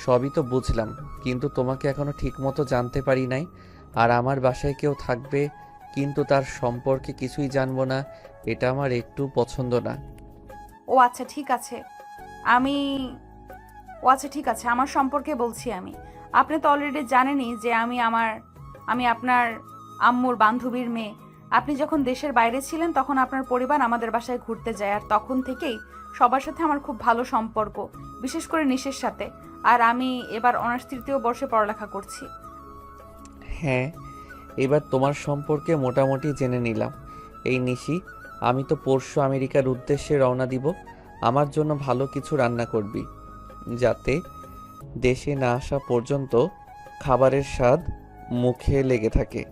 সবই তো বুঝলাম, কিন্তু তোমাকে এখনো ঠিকমতো জানতে পারি নাই। আর আমার বাসায় কেউ থাকবে কিন্তু তার সম্পর্কে কিছুই জানবো না, এটা আমার একটু পছন্দ না। ও আচ্ছা ঠিক আছে আমি ঠিক আছে, আমার সম্পর্কে বলছি আমি। আপনি তো অলরেডি জানেনই যে আমি আপনার আম্মুর বান্ধবীর মেয়ে। আপনি যখন দেশের বাইরে ছিলেন তখন আপনার পরিবার আমাদের বাসায় ঘুরতে যায়, আর তখন থেকেই সবার সাথে আমার খুব ভালো সম্পর্ক, বিশেষ করে নিশের সাথে। আর আমি এবার অনার্স 3য় বর্ষে পড়ালেখা করছি। হ্যাঁ, এবার তোমার সম্পর্কে মোটামুটি জেনে নিলাম। এই নিশি, আমি তো পরশু আমেরিকার উদ্দেশ্যে রওনা দিব। আমার জন্য ভালো কিছু রান্না করবি, যাতে দেশে না আসা পর্যন্ত খাবারের স্বাদ মুখে লেগে থাকে।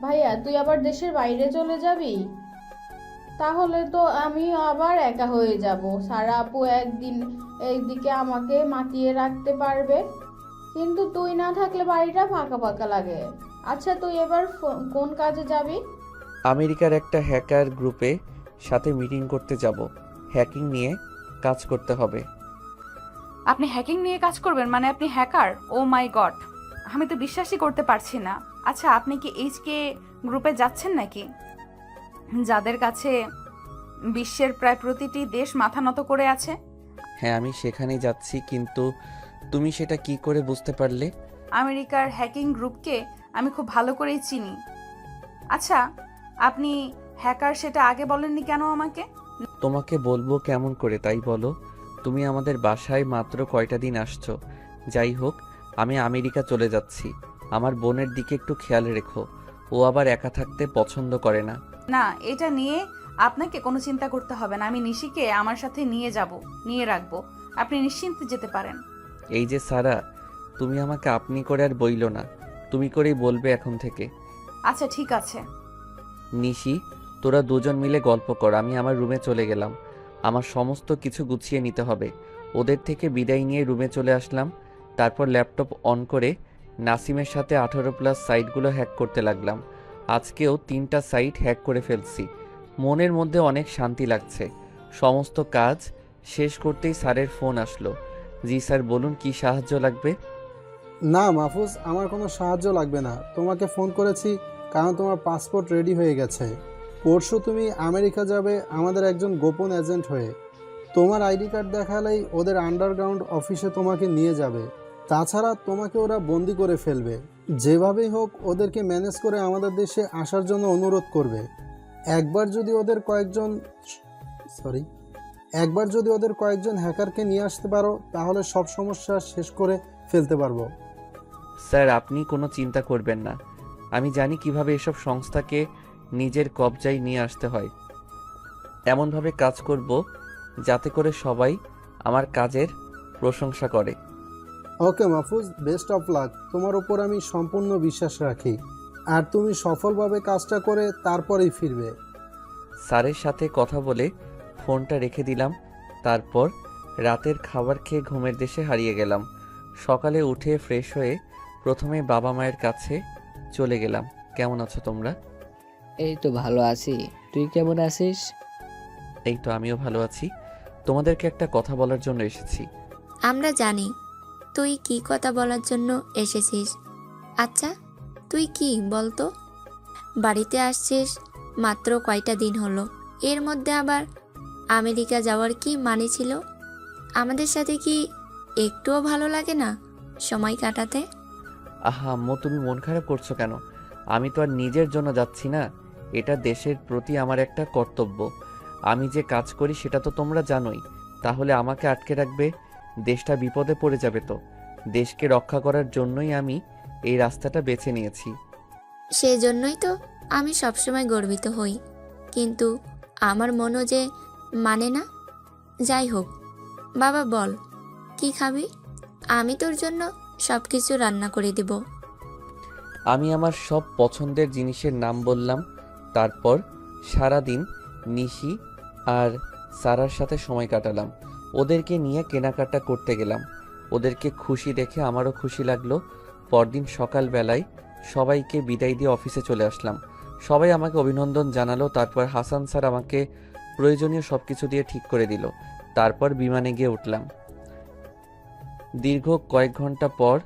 ভাইয়া তুই আবার দেশের বাইরে চলে যাবি? তাহলে তো আমি আবার একা হয়ে যাব। সারা আপু একদিন এইদিকে আমাকে মাতিয়ে রাখতে পারবে, কিন্তু তুই না থাকলে বাড়িটা ফাঁকা ফাঁকা লাগে। আচ্ছা তুই এবার কোন কাজে যাবি? আমেরিকার একটা হ্যাকার গ্রুপে সাথে মিটিং করতে যাব। হ্যাকিং নিয়ে কাজ করতে হবে। আপনি হ্যাকিং নিয়ে কাজ করবেন? মানে আপনি হ্যাকার? ও মাই গড, আমি তো বিশ্বাসই করতে পারছি না। আচ্ছা আপনি কি এইচকে গ্রুপে যাচ্ছেন নাকি, যাদের কাছে বিশ্বের প্রায় প্রতিটি দেশ মাথা নত করে আছে? হ্যাঁ, আমি সেখানেই যাচ্ছি, কিন্তু তুমি সেটা কি করে বুঝতে পারলে? আমেরিকার হ্যাকিং গ্রুপকে আমি খুব ভালো করেই চিনি। আচ্ছা আপনি হ্যাকার সেটা আগে বলেননি কেন আমাকে? তোমাকে বলবো কেমন করে তাই বলো? তুমি আমাদের বাসায় মাত্র কয়টা দিন আসছো। যাই হোক, আমি আমেরিকা চলে যাচ্ছি। আমার বোনের দিকে একটু খেয়াল রেখো, ও আবার একা থাকতে পছন্দ করে না। না, এটা নিয়ে আপনাকে কোনো চিন্তা করতে হবে না। আমি নিশিকে আমার সাথে নিয়ে রাখবো। আপনি নিশ্চিন্তে যেতে পারেন। এই যে সারা, তুমি আমাকে আপনি করে আর বইলো না, তুমি করেই বলবে এখন থেকে। আচ্ছা ঠিক আছে। নিশি, তোরা দুজন মিলে গল্প কর, আমি আমার রুমে চলে গেলাম। আমার সমস্ত কিছু গুছিয়ে নিতে হবে। ওদের থেকে বিদায় নিয়ে রুমে চলে আসলাম। তারপর ল্যাপটপ অন করে নাসিমের সাথে 18+ সাইটগুলো হ্যাক করতে লাগলাম। আজকেও 3টা সাইট হ্যাক করে ফেলছি। মনের মধ্যে অনেক শান্তি লাগছে। সমস্ত কাজ শেষ করতেই স্যারের ফোন আসলো। জি স্যার, বলুন কি সাহায্য লাগবে? না মাহফুজ, আমার কোনো সাহায্য লাগবে না। তোমাকে ফোন করেছি কারণ তোমার পাসপোর্ট রেডি হয়ে গেছে। পরশু তুমি আমেরিকা যাবে আমাদের একজন গোপন এজেন্ট হয়ে। তোমার আইডি কার্ড দেখালেই ওদের আন্ডারগ্রাউন্ড অফিসে তোমাকে নিয়ে যাবে। তাছাড়া তোমাকে ওরা বন্দি করে ফেলবে। যেভাবেই হোক ওদেরকে ম্যানেজ করে আমাদের দেশে আসার জন্য অনুরোধ করবে। একবার যদি ওদের কয়েকজন হ্যাকারকে নিয়ে আসতে পারো তাহলে সব সমস্যা শেষ করে ফেলতে পারবো। স্যার, আপনি কোনো চিন্তা করবেন না। আমি জানি কিভাবে এসব সংস্থাকে নিজের কবজায় নিয়ে আসতে হয়। এমনভাবে কাজ করব যাতে করে সবাই আমার কাজের প্রশংসা করে। ওকে মাহফুজ, বেস্ট অফ লাক। তোমার উপর আমি সম্পূর্ণ বিশ্বাস রাখি, আর তুমি সফলভাবে কাজটা করে তারপরেই ফিরবে। স্যারের সাথে কথা বলে ফোনটা রেখে দিলাম। তারপর রাতের খাবার খেয়ে ঘুমের দেশে হারিয়ে গেলাম। সকালে উঠে ফ্রেশ হয়ে প্রথমে বাবা মায়ের কাছে চলে গেলাম। কেমন আছো তোমরা? এই তো ভালো আছি, তুই কেমন আছিস? এই তো আমিও ভালো আছি। তোমাদেরকে একটা কথা বলার জন্য এসেছি। আমরা জানি তুই কি কথা বলার জন্য এসেছিস। আচ্ছা তুই কি বলতো? বাড়িতে আসছিস মাত্র কয়টা দিন হলো, এর মধ্যে আবার আমেরিকা যাওয়ার কি মানে ছিল? আমাদের সাথে কি একটুও ভালো লাগে না সময় কাটাতে? আহা আম্মু, তুমি মন খারাপ করছো কেন? আমি তো আর নিজের জন্য যাচ্ছি না, এটা দেশের প্রতি আমার একটা কর্তব্য। আমি যে কাজ করি সেটা তো তোমরা জানোই। তাহলে আমাকে আটকে রাখবে? দেশটা বিপদে পড়ে যাবে তো। দেশকে রক্ষা করার জন্যই আমি এই রাস্তাটা বেছে নিয়েছি। সেই জন্যই তো আমি সবসময় গর্বিত হই, কিন্তু আমার মনও যে মানে না। যাই হোক, বাবা বল কি খাবি? আমি তোর জন্য সব কিছু রান্না করে দেব। আমি আমার সব পছন্দের জিনিসের নাম বললাম। তারপর সারাদিন নিশি আর সারার সাথে সময় কাটালাম। ওদেরকে নিয়ে কেনাকাটা করতে গেলাম। ওদেরকে খুশি দেখে আমারও খুশি লাগলো। পরদিন সকালবেলায় সবাইকে বিদায় দিয়ে অফিসে চলে আসলাম। সবাই আমাকে অভিনন্দন জানালো। তারপর হাসান স্যার আমাকে প্রয়োজনীয় সব কিছু দিয়ে ঠিক করে দিল। তারপর বিমানে গিয়ে উঠলাম। দীর্ঘ কয়েক ঘন্টা পর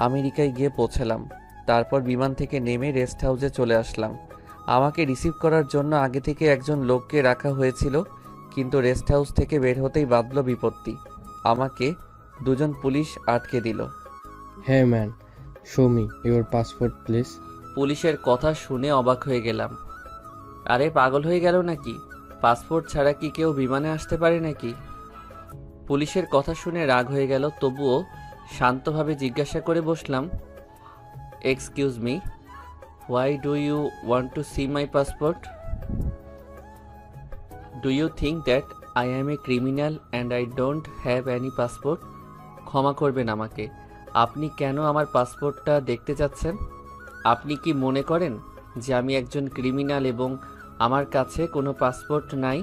আমেরিকায় গিয়ে পৌঁছালাম। তারপর বিমান থেকে নেমে রেস্ট হাউসে চলে আসলাম। আমাকে রিসিভ করার জন্য আগে থেকে একজন লোককে রাখা হয়েছিল, কিন্তু রেস্ট হাউস থেকে বের হতেই বাঁধল বিপত্তি। আমাকে দুজন পুলিশ আটকে দিল। হ্যাঁ man, show me your passport please. পুলিশের কথা শুনে অবাক হয়ে গেলাম। আরে পাগল হয়ে গেল নাকি? পাসপোর্ট ছাড়া কি কেউ বিমানে আসতে পারে নাকি? পুলিশের কথা শুনে রাগ হয়ে গেল, তবুও শান্তভাবে জিজ্ঞাসা করে বসলাম, excuse me, why do you want to see my passport? Do you think that I am a criminal and I don't have any passport? ক্ষমা করবেন আমাকে, আপনি কেন আমার পাসপোর্টটা দেখতে চাচ্ছেন? আপনি কি মনে করেন যে আমি একজন ক্রিমিনাল এবং আমার কাছে কোনো পাসপোর্ট নাই?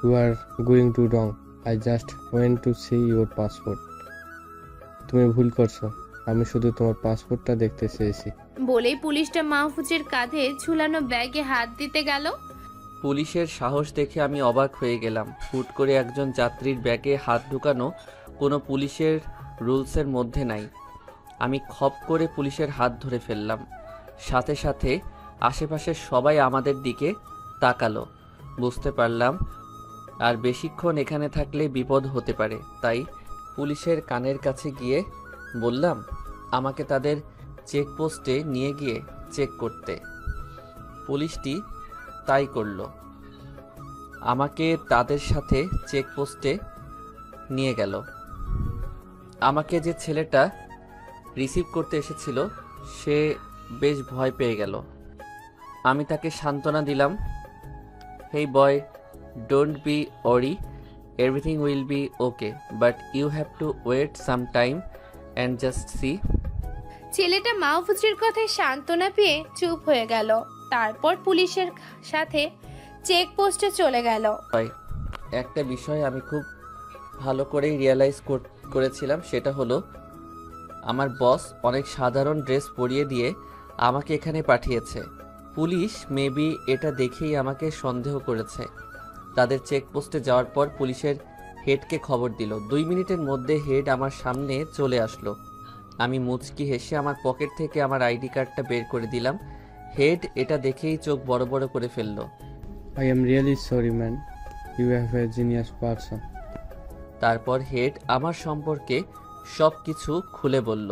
You are going to wrong, I just went to see your passport. তুমি ভুল করছো, আমি শুধু তোমার পাসপোর্টটা দেখতে চেয়েছি। বলেই পুলিশটা মাহফুজের কাঁধে ঝুলানো ব্যাগে হাত দিতে গেল। পুলিশের সাহস দেখে আমি অবাক হয়ে গেলাম। হুট করে একজন যাত্রীর ব্যাগে হাত ঢুকানো কোনো পুলিশের রুলসের মধ্যে নাই। আমি খপ করে পুলিশের হাত ধরে ফেললাম। সাথে সাথে আশেপাশের সবাই আমাদের দিকে তাকালো। বুঝতে পারলাম আর বেশিক্ষণ এখানে থাকলে বিপদ হতে পারে, তাই পুলিশের কানের কাছে গিয়ে বললাম আমাকে তাদের চেকপোস্টে নিয়ে গিয়ে চেক করতে। পুলিশটি তাই করল, আমাকে তাদের সাথে চেকপোস্টে নিয়ে গেল। আমাকে যে ছেলেটা রিসিভ করতে এসেছিল সে বেশ ভয় পেয়ে গেল। আমি তাকে সান্ত্বনা দিলাম, hey boy, don't be worry, everything will be okay, but you have to wait some time and just see. ছেলেটা মাহফুজের কথায় সান্ত্বনা পেয়ে চুপ হয়ে গেল। তারপর পুলিশের সাথে চেকপোস্টে চলে গেল। একটা বিষয় আমি খুব ভালো করেই রিয়েলাইজ করেছিলাম, সেটা হলো আমার বস অনেক সাধারণ ড্রেস পরিয়ে দিয়ে আমাকে এখানে পাঠিয়েছে। পুলিশ মেবি এটা দেখেই আমাকে সন্দেহ করেছে। তাদের চেকপোস্টে যাওয়ার পর পুলিশের হেডকে খবর দিল। 2 মিনিটের মধ্যে হেড আমার সামনে চলে আসলো। আমি মুচকি হেসে আমার পকেট থেকে আমার আইডি কার্ডটা বের করে দিলাম। হেড এটা দেখেই চোখ বড় বড় করে ফেলল। I am really sorry man, you have a genius person. তারপর হেড আমার সম্পর্কে সব কিছু খুলে বলল।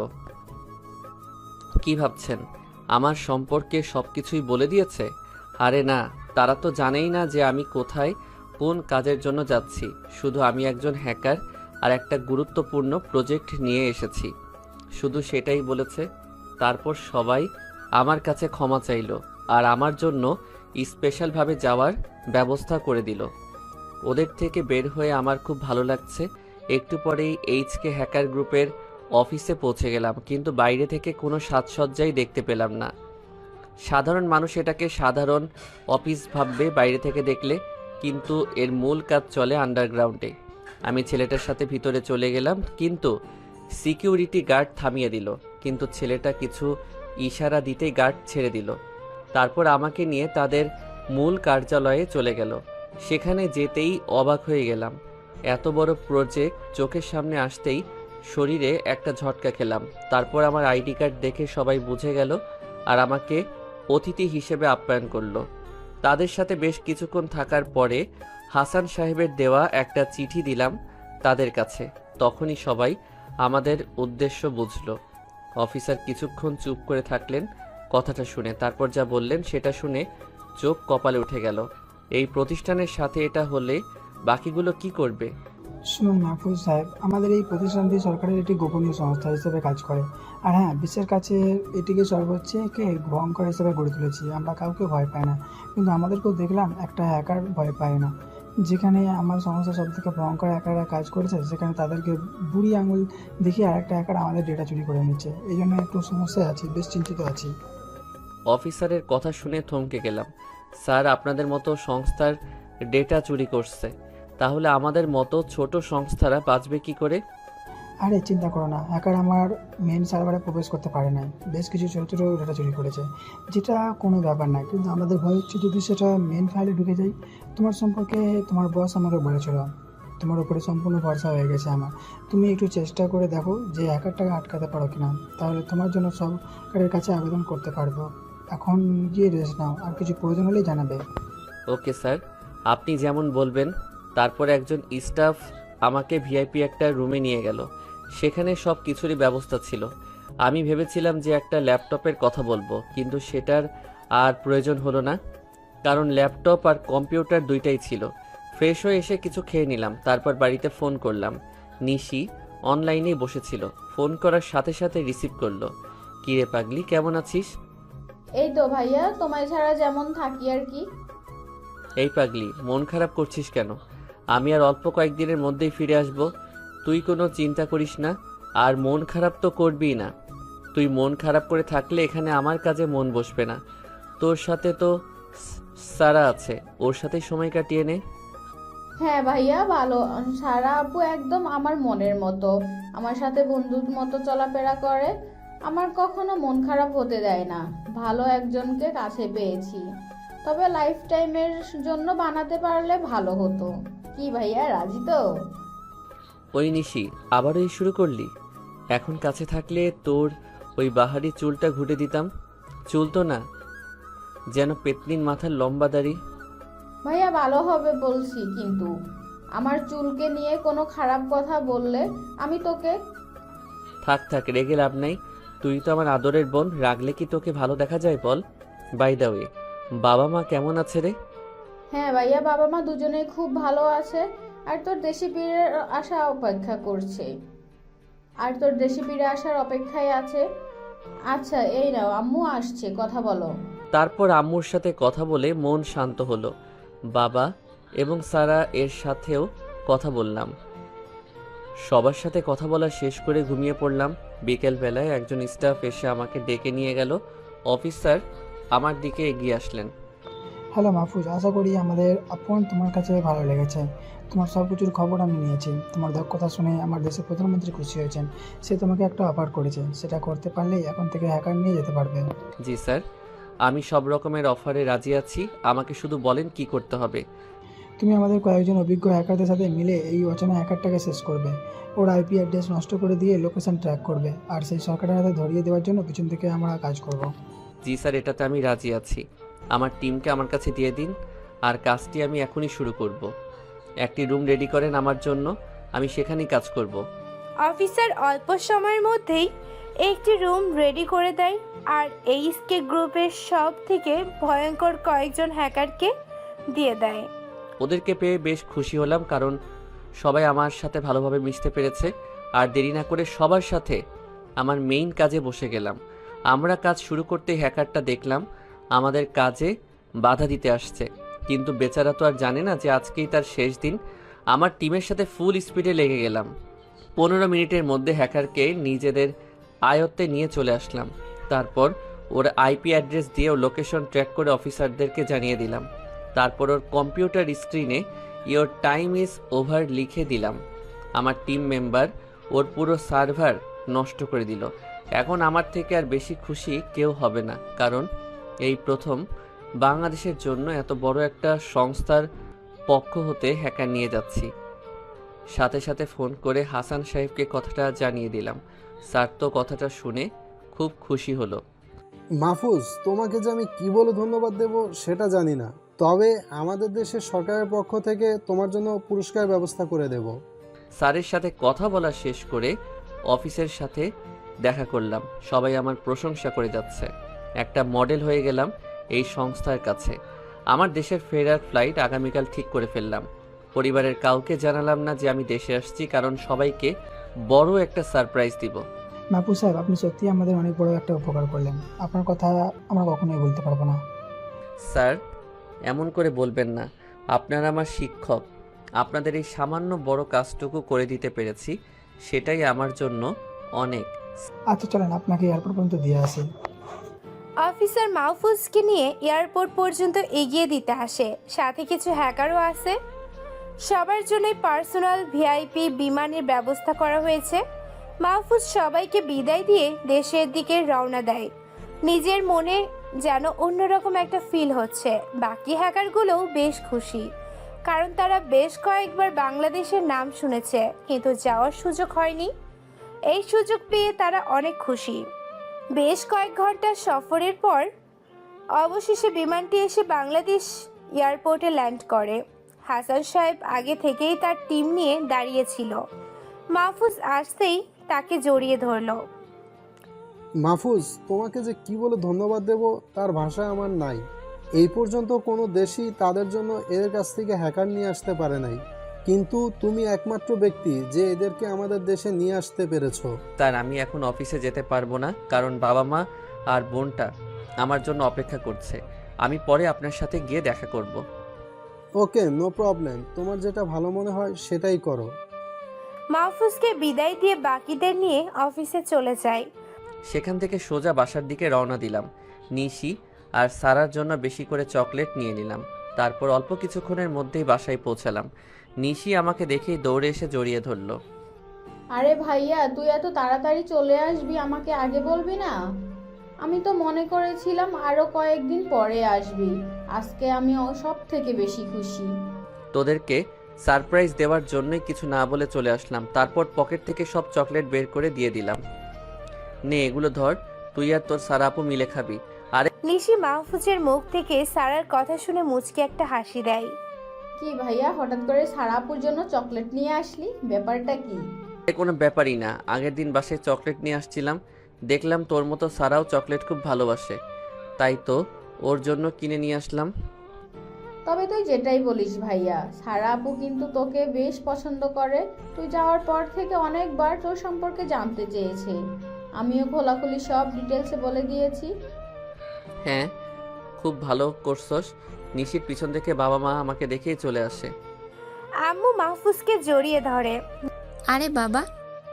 কি ভাবছেন আমার সম্পর্কে সব কিছুই বলে দিয়েছে? আরে না, তারা তো জানেই না যে আমি কোথায় কোন কাজের জন্য যাচ্ছি। শুধু আমি একজন হ্যাকার আর একটা গুরুত্বপূর্ণ প্রজেক্ট নিয়ে এসেছি, শুধু সেটাই বলেছে। তারপর সবাই আমার কাছে ক্ষমা চাইল আর আমার জন্য স্পেশালভাবে যাওয়ার ব্যবস্থা করে দিল। ওদের থেকে বের হয়ে আমার খুব ভালো লাগছে। একটু পরেই এইচকে হ্যাকার গ্রুপের অফিসে পৌঁছে গেলাম, কিন্তু বাইরে থেকে কোনো সাজসজ্জাই দেখতে পেলাম না। সাধারণ মানুষ এটাকে সাধারণ অফিস ভাববে বাইরে থেকে দেখলে, কিন্তু এর মূল কাজ চলে আন্ডারগ্রাউন্ডে। আমি ছেলেটার সাথে ভিতরে চলে গেলাম, কিন্তু সিকিউরিটি গার্ড থামিয়ে দিল। কিন্তু ছেলেটা কিছু ইশারা দিতেই গার্ড ছেড়ে দিল। তারপর আমাকে নিয়ে তাদের মূল কার্যালয়ে চলে গেল। সেখানে যেতেই অবাক হয়ে গেলাম। এত বড় প্রজেক্ট চোখের সামনে আসতেই শরীরে একটা ঝটকা খেলাম। তারপর আমার আইডি কার্ড দেখে সবাই বুঝে গেল আর আমাকে অতিথি হিসেবে আপ্যায়ন করলো। তাদের সাথে বেশ কিছুক্ষণ থাকার পরে হাসান সাহেবের দেওয়া একটা চিঠি দিলাম তাদের কাছে। তখনই সবাই আমাদের উদ্দেশ্য বুঝলো। অফিসার কিছুক্ষণ চুপ করে থাকলেন কথাটা শুনে, তারপর যা বললেন সেটা শুনে চোখ কপালে উঠে গেল। এই প্রতিষ্ঠানের সাথে এটা হলে বাকিগুলো কি করবে? শুনুন মাহফুজ সাহেব, আমাদের এই প্রতিষ্ঠানটি সরকারের একটি গোপনীয় সংস্থা হিসেবে কাজ করে। আর হ্যাঁ, বিশ্বের কাছে এটিকে সর্বোচ্চকে ভয়ঙ্কর হিসেবে গড়ে তুলেছি। আমরা কাউকে ভয় পাই না, কিন্তু আমাদেরকেও দেখলাম একটা হ্যাকার ভয় পায় না। যেখানে আমার সংস্থা সব থেকে ভয়ঙ্কর হ্যাকাররা কাজ করেছে, সেখানে তাদেরকে বুড়ি আঙুল দেখিয়ে আরেকটা হ্যাকার আমাদের ডেটা চুরি করে নিচ্ছে। এই জন্য একটু সমস্যায় আছি, বেশ চিন্তিত আছি। অফিসারের কথা শুনে থমকে গেলাম। স্যার, আপনাদের মতো সংস্থার ডেটা চুরি করছে, তাহলে আমাদের মতো ছোট সংস্থারা বাঁচবে কি করে? আরে চিন্তা করো না, হ্যাকার আমার মেন সার্ভারে প্রবেশ করতে পারে না। বেশ কিছু ছোটো ছোটো ডেটা চুরি করেছে, যেটা কোনো ব্যাপার না। কিন্তু আমাদের ভয় হচ্ছে যদি সেটা মেন ফাইলে ঢুকে যায়। তোমার সম্পর্কে তোমার বস আমাকে বলেছিল, তোমার উপরে সম্পূর্ণ ভরসা হয়ে গেছে আমার। তুমি একটু চেষ্টা করে দেখো যে হ্যাকারটাকে আটকাতে পারো কিনা, তাহলে তোমার জন্য সরকারের কাছে আবেদন করতে পারবো। এখন গিয়ে রেস্ট নাও, আর কিছু প্রয়োজন হলেই জানাবে। ওকে স্যার, আপনি যেমন বলবেন। তারপর একজন স্টাফ আমাকে ভিআইপি একটা রুমে নিয়ে গেল। সেখানে সব কিছুরই ব্যবস্থা ছিল। আমি ভেবেছিলাম যে একটা ল্যাপটপের কথা বলবো, কিন্তু সেটার আর প্রয়োজন হলো না, কারণ ল্যাপটপ আর কম্পিউটার দুইটাই ছিল। ফ্রেশ হয়ে এসে কিছু খেয়ে নিলাম, তারপর বাড়িতে ফোন করলাম। নিশি অনলাইনেই বসেছিল, ফোন করার সাথে সাথে রিসিভ করলো। কী রে পাগলি, কেমন আছিস? এই তো ভাইয়া, তোমায় ছাড়া যেমন থাকি আর কি। এই পাগলি, মন খারাপ করছিস কেন? আমি আর অল্প কয়েকদিনের মধ্যেই ফিরে আসব, তুই কোনো চিন্তা করিস না। আর মন খারাপ তো করবিই না। তুই মন খারাপ করে থাকলে এখানে আমার কাজে মন বসবে না। তোর সাথে তো সারা আছে, ওর সাথেই সময় কাটিয়ে নে। হ্যাঁ ভাইয়া, ভালো। সারা আপু একদম আমার মনের মতো, আমার সাথে বন্ধুর মতো চলাফেরা করে, আমার কখনো মন খারাপ হতে দেয় না। ভালো একজনকে কাছে পেয়েছি, তবে লাইফ টাইমের জন্য বানাতে পারলে ভালো হতো। কি ভাইয়া, রাজি তো? ওই নিশি, আবারও এই শুরু করলি? এখন কাছে থাকলে তোর ওই বাহারি চুলটা ঘুটে দিতাম। চুল তো না, যেন পেতনির মাথার লম্বা দাড়ি। ভাইয়া ভালো হবে বলছি, কিন্তু আমার চুলকে নিয়ে কোনো খারাপ কথা বললে আমি তোকে... থাক থাক, রেগে লাভ নাই। তুই তো আমার আদরের বোন, রাগলে কি তোকে ভালো দেখা যায় বল? বাই দ্য ওয়ে, বাবা মা কেমন আছে রে? হ্যাঁ ভাইয়া, বাবা মা দুজনেই খুব ভালো আছে, আর তোর দেশে ফিরে আসার অপেক্ষায় আছে। আচ্ছা এই নাও, আম্মু আসছে, কথা বলো। তারপর আম্মুর সাথে কথা বলে মন শান্ত হলো। বাবা এবং সারা এর সাথেও কথা বললাম। সবার সাথে কথা বলা শেষ করে ঘুমিয়ে পড়লাম। বিকেলবেলায় একজন স্টাফ এসে আমাকে ডেকে নিয়ে গেল। অফিসার আমার দিকে এগিয়ে আসলেন। হ্যালো মাহফুজ, আশা করি আমাদের আপন তোমার কাছে ভালো লেগেছে। তোমার সব কিছুর খবর আমি নিয়েছি। তোমার দক্ষতা শুনে আমার দেশের প্রধানমন্ত্রী খুশি হয়েছেন। সে তোমাকে একটা অফার করেছে, সেটা করতে পারলেই এখন থেকে হ্যাকার নিয়ে যেতে পারবে। জি স্যার, আমি সব রকমের অফারে রাজি আছি। আমাকে শুধু বলেন কি করতে হবে। তুমি আমাদের কয়েকজন অভিজ্ঞ হ্যাকারদের সাথে মিলে এই অচেনা হ্যাকারটাকে শেষ করবে। ওর আইপি অ্যাড্রেস নষ্ট করে দিয়ে লোকেশন ট্র্যাক করবে, আর সেই সরকারের হাতে ধরিয়ে দেওয়ার জন্য পিছন থেকে আমরা কাজ করব। জি স্যার, এটাতে আমি রাজি আছি। আমার টিমকে আমার কাছে দিয়ে দিন, আর কাজটি আমি এখনই শুরু করব। একটি রুম রেডি করেন আমার জন্য, আমি সেখানেই কাজ করব। অফিসার অল্প সময়ের মধ্যেই একটি রুম রেডি করে দেয়, আর এইচকে গ্রুপের সব থেকে ভয়ঙ্কর কয়েকজন হ্যাকারকে দিয়ে দেয়। ওদেরকে পেয়ে বেশ খুশি হলাম, কারণ সবাই আমার সাথে ভালোভাবে মিশতে পেরেছে। আর দেরি না করে সবার সাথে আমার মেইন কাজে বসে গেলাম। আমরা কাজ শুরু করতেই হ্যাকারটা দেখলাম আমাদের কাজে বাধা দিতে আসছে, কিন্তু বেচারা তো আর জানে না যে আজকেই তার শেষ দিন। আমার টিমের সাথে ফুল স্পিডে লেগে গেলাম। 15 মিনিটের মধ্যে হ্যাকারকে নিজেদের আয়ত্তে নিয়ে চলে আসলাম। তারপর ওর আইপি অ্যাড্রেস দিয়ে ও লোকেশন ট্র্যাক করে অফিসারদেরকে জানিয়ে দিলাম। তারপর ওর কম্পিউটার স্ক্রিনে ইয়োর টাইম ইজ ওভার লিখে দিলাম। আমার টিম মেম্বার ওর পুরো সার্ভার নষ্ট করে দিল। এখন আমার থেকে আর বেশি খুশি কেউ হবে না, কারণ এই প্রথম বাংলাদেশের জন্য এত বড় একটা সংস্থার পক্ষ হতে হ্যাকার নিয়ে যাচ্ছি। সাথে সাথে ফোন করে হাসান সাহেবকে কথাটা জানিয়ে দিলাম। স্যার তো কথাটা শুনে খুব খুশি হলো। মাহফুজ, তোমাকে যে আমি কি বলে ধন্যবাদ দেব সেটা জানি না, তবে আমাদের দেশের সরকারের পক্ষ থেকে তোমার জন্য পুরস্কার ব্যবস্থা করে দেব। স্যারের সাথে কথা বলা শেষ করে অফিসের সাথে দেখা করলাম। সবাই আমার প্রশংসা করে যাচ্ছে। একটা মডেল হয়ে গেলাম এই সংস্থার কাছে। আমার দেশের ফেরার ফ্লাইট আগামীকাল ঠিক করে ফেললাম। পরিবারের কাউকে জানালাম না যে আমি দেশে আসছি, কারণ সবাইকে বড় একটা সারপ্রাইজ দিব। মাহফুজ সাহেব, আপনি সত্যি আমাদের অনেক বড় একটা উপকার করলেন। আপনার কথা আমরা কখনোই বলতে পারবো না। স্যার, এমন করে বলবেন না। আপনারা আমার শিক্ষক। আপনাদের এই সামান্য বড় কাজটুকু করে দিতে পেরেছি, সেটাই আমার জন্য অনেক। আচ্ছা চলেন, আপনাকে এয়ারপোর্ট পর্যন্ত দিয়ে আসি। অফিসার মাহফুজকে নিয়ে এয়ারপোর্ট পর্যন্ত এগিয়ে দিতে আসে। সাথে কিছু হ্যাকারও আছে। সবার জন্যই পার্সোনাল ভিআইপি বিমানের ব্যবস্থা করা হয়েছে। মাহফুজ সবাইকে বিদায় দিয়ে দেশের দিকে রওনা দেয়। নিজের মনে যেন অন্যরকম একটা ফিল হচ্ছে। বাকি হ্যাকারগুলোও বেশ খুশি। কারণ তারা বেশ কয়েকবার বাংলাদেশের নাম শুনেছে কিন্তু যাওয়ার সুযোগ হয়নি। এই সুযোগ পেয়ে তারা অনেক খুশি। বেশ কয়েক ঘন্টার সফরের পর অবশেষে বিমানটি এসে বাংলাদেশ এয়ারপোর্টে ল্যান্ড করে। হাসান সাহেব আগে থেকেই তার টিম নিয়ে দাঁড়িয়েছিল। মাহফুজ আসতেই তাকে জড়িয়ে ধরলো। মাহফুজ, তোমাকে যে কি বলে ধন্যবাদ দেব তার ভাষা আমার নাই। এই পর্যন্ত কোনো দেশই তাদের জন্য এদের কাছ থেকে হ্যাকার নিয়ে আসতে পারে নাই, কিন্তু তুমি একমাত্র ব্যক্তি যে এদেরকে আমাদের দেশে নিয়ে আসতে পেরেছো। স্যার, আমি এখন অফিসে যেতে পারবো না, কারণ বাবা মা আর বোনটা আমার জন্য অপেক্ষা করছে। আমি পরে আপনার সাথে গিয়ে দেখা করব। ওকে, নো প্রবলেম, তোমার যেটা ভালো মনে হয় সেটাই করো। মাহফুজকে বিদায় দিয়ে বাকিদের নিয়ে অফিসে চলে যায়। সেখান থেকে সোজা বাসার দিকে রওনা দিলাম। নিশি আর সারার জন্য বেশি করে চকলেট নিয়ে নিলাম। তারপর অল্প কিছুক্ষণের মধ্যেই বাসায় পৌঁছালাম। নিশি আমাকে দেখেই দৌড়ে এসে জড়িয়ে ধরলো। আরে ভাইয়া, তুই এত তাড়াতাড়ি চলে আসবি, আমাকে আগে বলবি না? আমি তো মনে করেছিলাম আরো কয়েকদিন পরে আসবি। আজকে আমি সব থেকে বেশি খুশি। তোদেরকে সারপ্রাইজ দেওয়ার জন্যই কিছু না বলে চলে আসলাম। তারপর পকেট থেকে সব চকলেট বের করে দিয়ে দিলাম। নে, এগুলো ধর, তুই আর তোর সারা আপু মিলে খাবি। আরে নিশি মাহফুজের মুখ থেকে সারার কথা শুনে মুচকে একটা হাসি দেয়। কি ভাইয়া, হঠাৎ করে সারাপুর জন্য চকলেট নিয়ে আসলি? ব্যাপারটা কি? কোনো ব্যাপারই না। আগের দিন বাসায় চকলেট নিয়ে আসছিলাম, দেখলাম তোর মতো সারাও চকলেট খুব ভালোবাসে, তাই তো ওর জন্য কিনে নিয়ে আসলাম। তবে তুই যেটাই বলিস ভাইয়া, সারা আপু কিন্তু তোকে বেশ পছন্দ করে। তুই যাওয়ার পর থেকে অনেকবার তোর সম্পর্কে জানতে চেয়েছে। আমিও খোলাখুলি সব ডিটেলসে বলে দিয়েছি। হ্যাঁ, খুব ভালো করছস। নিশির পিছন থেকে বাবা মা আমাকে দেখেই চলে আসে। আম্মু মাহফুজকে জড়িয়ে ধরে। আরে বাবা,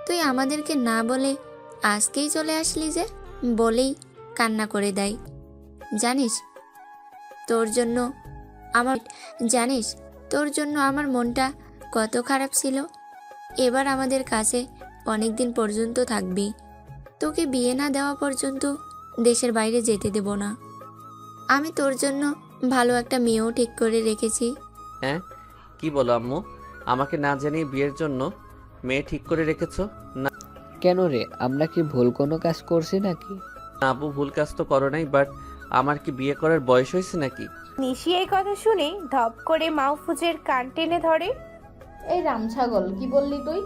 তুই আমাদেরকে না বলে আজকেই চলে আসলি যে? বলেই কান্না করে দেয়। জানিস তোর জন্য আমার মনটা কত খারাপ ছিল। এবার আমাদের কাছে অনেক দিন পর্যন্ত থাকবি। তোকে বিয়ে না দেওয়া পর্যন্ত দেশের বাইরে যেতে দেব না। আমি তোর জন্য ভালো একটা মেয়েও ঠিক করে রেখেছি। হ্যাঁ, কি বলো আম্মু? আমাকে না জানিয়ে বিয়ের জন্য মেয়ে ঠিক করে রেখেছো? না কেন রে, আমরা কি ভুল কোনো কাজ করছি নাকি? আব্বু, ভুল কাজ তো করো নাই, বাট আমার কি বিয়ে করার বয়স হয়েছে নাকি? নিশি এই কথা শুনে ধপ করে মাহফুজের কান টেনে ধরে। এই রামছাগল, কি বললি তুই?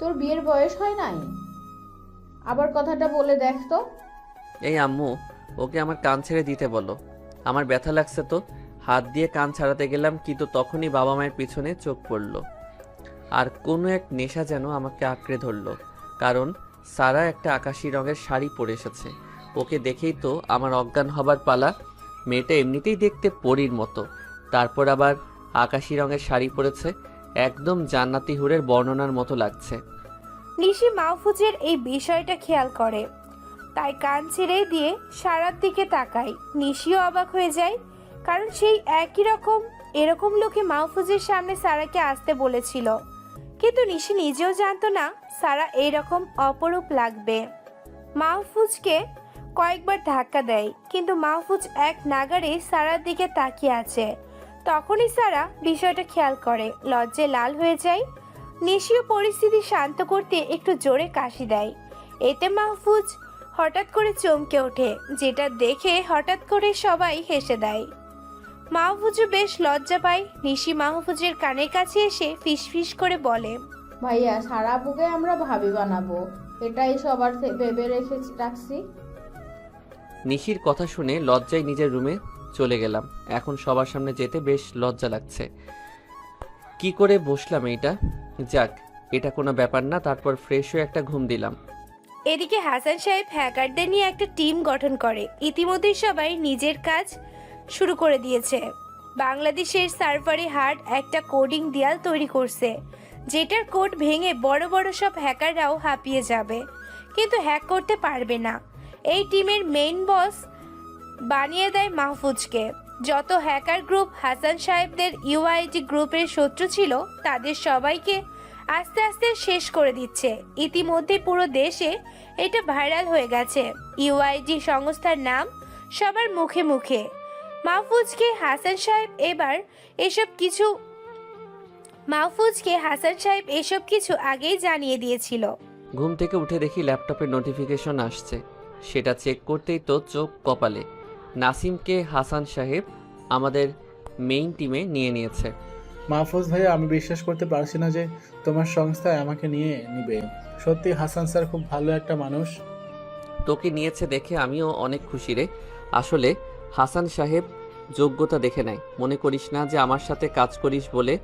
তোর বিয়ের বয়স হয় নাই? আবার কথাটা বলে দেখ তো। এই আম্মু, ওকে আমার কান ছেড়ে দিতে বলো। আমার ব্যথা লাগছে তো। হাত দিয়ে কান ছাড়াতে গেলাম, কিন্তু তখনই বাবা মায়ের পিছনে চোখ পড়লো। আর কোনো এক নেশা যেন আমাকে আঁকড়ে ধরলো, কারণ সারা একটা আকাশি রঙের শাড়ি পরে এসেছে। ওকে দেখেই তো আমার অজ্ঞান হবার পালা। মেয়েটা এমনিতেই দেখতে পরীর মতো, তারপর আবার আকাশি রঙের শাড়ি পরেছে, একদম জান্নাতি হুরের বর্ণনার মতো লাগছে। নিশি মাহফুজের এই বিষয়টা খেয়াল করে, তাই কান ছেড়ে দিয়ে সারার দিকে তাকায়। নিশিও অবাক হয়ে যায়, কারণ সেই একই রকম এরকম লোকে মাহফুজের সামনে সারাকে আসতে বলেছিল, কিন্তু নিশি নিজেও জানতো না সারা এইরকম অপরূপ লাগবে। মাহফুজকে কয়েকবার ধাক্কা দেয়, কিন্তু মাহফুজ এক নাগাড়ে সারার দিকে তাকিয়ে আছে। তখনই সারা বিষয়টা খেয়াল করে, লজ্জায় লাল হয়ে যায়। নিশিও পরিস্থিতি শান্ত করতে একটু জোরে কাশি দেয়। এতে মাহফুজ হঠাৎ করে চমকে ওঠে, যেটা দেখে হঠাৎ করে সবাই হেসে দেয়। মাহফুজও বেশ লজ্জা পায়। নিশি মাহফুজের কানের কাছে এসে ফিসফিস করে বলে, ভাইয়া, সারা আপুকে আমরা ভাবি বানাবো, এটাই সবার ভেবে রাখছি। নিশির কথা শুনে লজ্জায় নিজের রুমে চলে গেলাম। এখন সবার সামনে যেতে বেশ লজ্জা লাগছে। কি করে বসলাম এইটা? যাক, এটা কোনো ব্যাপার না। তারপর ফ্রেশ হয়ে একটা ঘুম দিলাম। এদিকে হাসান সাহেব হ্যাকারদের নিয়ে একটা টিম গঠন করে। ইতিমধ্যেই সবাই নিজের কাজ শুরু করে দিয়েছে। বাংলাদেশের সার্ভারে হার্ড একটা কোডিং দেয়াল তৈরি করছে, যেটার কোড ভেঙে বড় বড় সব হ্যাকাররাও হাঁপিয়ে যাবে, কিন্তু হ্যাক করতে পারবে না। এই টিমের মেইন বস বানিয়ে দেয় মাহফুজকে। যত হ্যাকার গ্রুপ হাসান সাহেবদের ইউআইডি গ্রুপের শত্রু ছিল, তাদের সবাইকে আস্তে আস্তে শেষ করে দিচ্ছে। ইতিমধ্যে পুরো দেশে এটা ভাইরাল হয়ে গেছে। ইউআইডি সংস্থার নাম সবার মুখে মুখে। মাহফুজকে হাসান সাহেব এসব কিছু আগেই জানিয়ে দিয়েছিল। ঘুম থেকে উঠে দেখি ল্যাপটপে নোটিফিকেশন আসছে। সেটা চেক করতেই তো চোখ কপালে। নাসিমকে হাসান সাহেব আমাদের মেইন টিমে নিয়ে নিয়েছে। মাহফুজ ভাইয়া, আমি বিশ্বাস করতে পারছি না যে তোমার সংস্থায় আমাকে নিয়ে নিবে। সত্যি হাসান স্যার খুব ভালো একটা মানুষ। তোকে নিয়েছে দেখে আমিও অনেক খুশি রে। আসলে হাসান সাহেব যোগ্যতা দেখে নাই, মনে করিস না যে আমার সাথে কাজ করিস বলে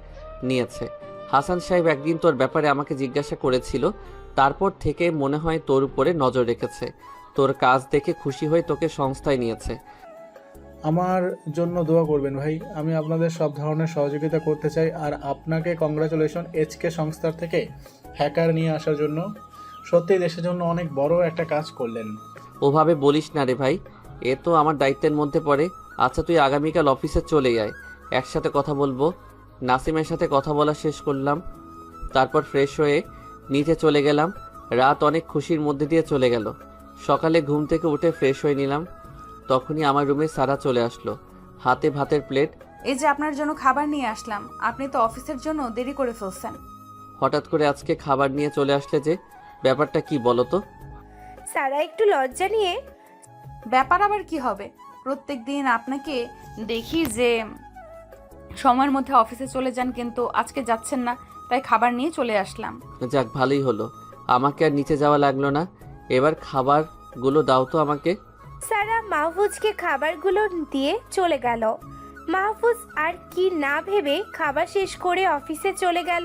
নিয়েছে। হাসান সাহেব একদিন তোর ব্যাপারে আমাকে জিজ্ঞাসা করেছিল, তারপর থেকে মনে হয় তোর উপরে নজর রেখেছে। তোর কাজ দেখে খুশি হয়ে তোকে সংস্থায় নিয়েছে। আমার জন্য দোয়া করবেন ভাই, আমি আপনাদের সব ধরনের সহযোগিতা করতে চাই। আর আপনাকে কংগ্রাচুলেশন HK সংস্থার থেকে হ্যাকার নিয়ে আসার জন্য। সত্যি দেশের জন্য অনেক বড় একটা কাজ করলেন। ওভাবে বলিস না রে ভাই, এ তো আমার দায়িত্বের মধ্যে পড়ে। আচ্ছা তুই আগামীকাল অফিসে চলে আয়, একসাথে কথা বলবো। নাসিমের সাথে কথা বলা শেষ করলাম, তারপর ফ্রেশ হয়ে নিচে চলে গেলাম। রাত অনেক খুশির মধ্যে দিয়ে চলে গেল। সকালে ঘুম থেকে উঠে ফ্রেশ হয়ে নিলাম, তখনই আমার রুমে সারা চলে আসলো, হাতে ভাতের প্লেট। এই যে আপনার জন্য খাবার নিয়ে আসলাম, আপনি তো অফিসের জন্য দেরি করে ফেলছেন। হঠাৎ করে আজকে খাবার নিয়ে চলে আসলে যে, ব্যাপারটা কি বলো তো? সারা একটু লজ্জা নিয়ে, ব্যাপার আবার কি হবে? প্রত্যেক দিন আপনাকে দেখি যে সময়ের মধ্যে অফিসে চলে যান, কিন্তু আজকে যাচ্ছেন না, তাই খাবার নিয়ে চলে আসলাম। যাক ভালোই হলো, আমাকে আর নিচে যাওয়া লাগলো না। এবার খাবারগুলো দাও তো আমাকে। সারা মাহফুজকে খাবারগুলো দিয়ে চলে গেল। মাহফুজ আর কি না ভেবে খাবার শেষ করে অফিসে চলে গেল।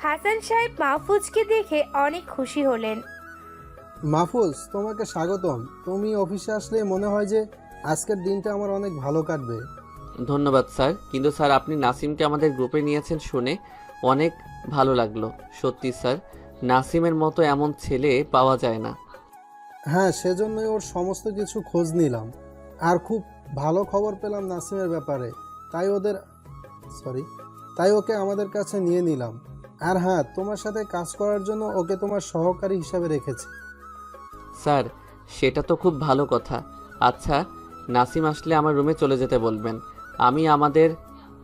হাসান সাহেব মাহফুজকে দেখে অনেক খুশি হলেন। মাহফুজ, তোমাকে স্বাগতম। তুমি অফিসে আসলে মনে হয় যে আজকের দিনটা আমার অনেক ভালো কাটবে। ধন্যবাদ স্যার, কিন্তু স্যার আপনি নাসিমকে আমাদের গ্রুপে নিয়েছেন শুনে অনেক ভালো লাগলো। সত্যি স্যার, নাসিমের মতো এমন ছেলে পাওয়া যায় না। হ্যাঁ, সেজন্যই ওর সমস্ত কিছু খোঁজ নিলাম, আর খুব ভালো খবর পেলাম নাসিমের ব্যাপারে। তাই ওকে আমাদের কাছে নিয়ে নিলাম। আর হ্যাঁ, তোমার সাথে কাজ করার জন্য ওকে তোমার সহকারী হিসাবে রেখেছি। স্যার সেটা তো খুব ভালো কথা। আচ্ছা, নাসিম আসলে আমার রুমে চলে যেতে বলবেন, আমি আমাদের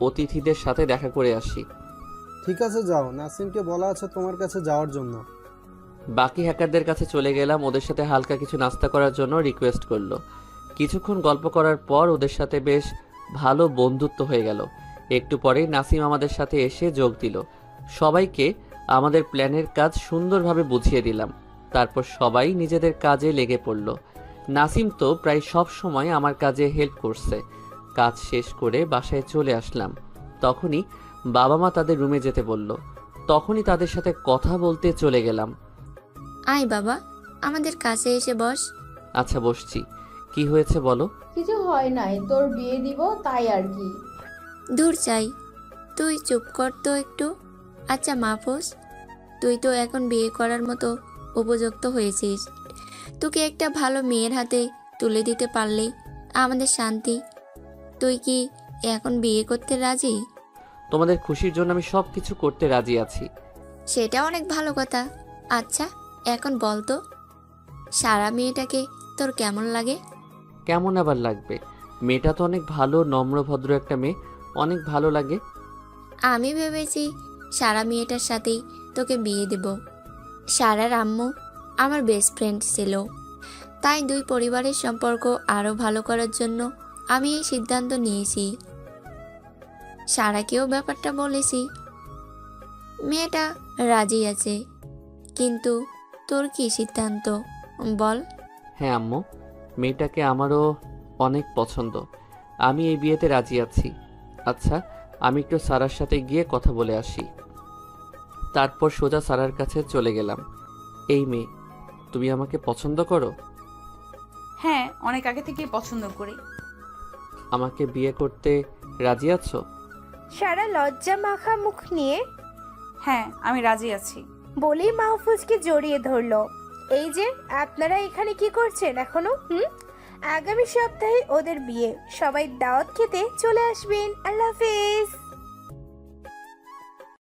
অতিথিদের সাথে দেখা করে আসি। ঠিক আছে, যাও। নাসিমকে বলা আছে তোমার কাছে যাওয়ার জন্য। বাকি হ্যাকারদের কাছে চলে গেলাম, ওদের সাথে হালকা কিছু নাস্তা করার জন্য রিকোয়েস্ট করলো। কিছুক্ষণ গল্প করার পর ওদের সাথে বেশ ভালো বন্ধুত্ব হয়ে গেল। একটু পরেই নাসিম আমাদের সাথে এসে যোগ দিল। সবাইকে আমাদের প্ল্যানের কাজ সুন্দরভাবে বুঝিয়ে দিলাম, তারপর সবাই নিজেদের কাজে লেগে পড়ল। নাসিম তো প্রায় সব সময় আমার কাজে হেল্প করছে। কাজ শেষ করে বাসায় চলে আসলাম, তখনই বাবা মা তাদের রুমে যেতে বলল। তখনই তাদের সাথে কথা বলতে চলে গেলাম। আয় বাবা, আমাদের কাছে এসে বস। আচ্ছা বসছি। কি হয়েছে বলো? কিছু হয় নাই, তোর বিয়ে দিব তাই আর কি। দূর চাই, তুই চুপ কর তো একটু। আচ্ছা মাহফুজ, তুই তো এখন বিয়ে করার মতো উপযুক্ত হয়েছিস। তোকে একটা ভালো মেয়ের হাতে তুলে দিতে পারলেই আমাদের শান্তি। তুই কি এখন বিয়ে করতে রাজি? তোমাদের খুশির জন্য আমি সব কিছু করতে রাজি আছি। সেটা অনেক ভালো কথা। আচ্ছা এখন বল তো, সারা মেয়েটাকে তোর কেমন লাগে? কেমন আবার লাগবে? মেয়েটা তো অনেক ভালো, নম্র ভদ্র একটা মেয়ে, অনেক ভালো লাগে। আমি ভেবেছি সারা মেয়েটার সাথেই তোকে বিয়ে দেব। সারার আম্মু আমার বেস্ট ফ্রেন্ড ছিল, তাই দুই পরিবারের সম্পর্ক আরও ভালো করার জন্য আমি এই সিদ্ধান্ত নিয়েছি। সারাকেও ব্যাপারটা বলেছি, মেয়েটা রাজি আছে। কিন্তু তোর কি সিদ্ধান্ত বল? হ্যাঁ আম্মু, মেয়েটাকে আমারও অনেক পছন্দ। আমি এই বিয়েতে রাজি আছি। আচ্ছা, আমি একটু সারার সাথে গিয়ে কথা বলে আসি। তারপর সোজা সারার কাছে চলে গেলাম। এই মেয়ে, তুমি আমাকে পছন্দ করো? হ্যাঁ, অনেক আগে থেকেই পছন্দ করি। আমাকে বিয়ে করতে রাজি আছো? সারা লজ্জা মাখা মুখ নিয়ে হ্যাঁ, আমি রাজি আছি বলেই মাহফুজকে জড়িয়ে ধরলো। এই যে আপনারা এখানে কি করছেন এখনো? আগামী সপ্তাহে ওদের বিয়ে, সবাই দাওয়াত খেতে চলে আসবেন। আল্লাহ হাফেজ।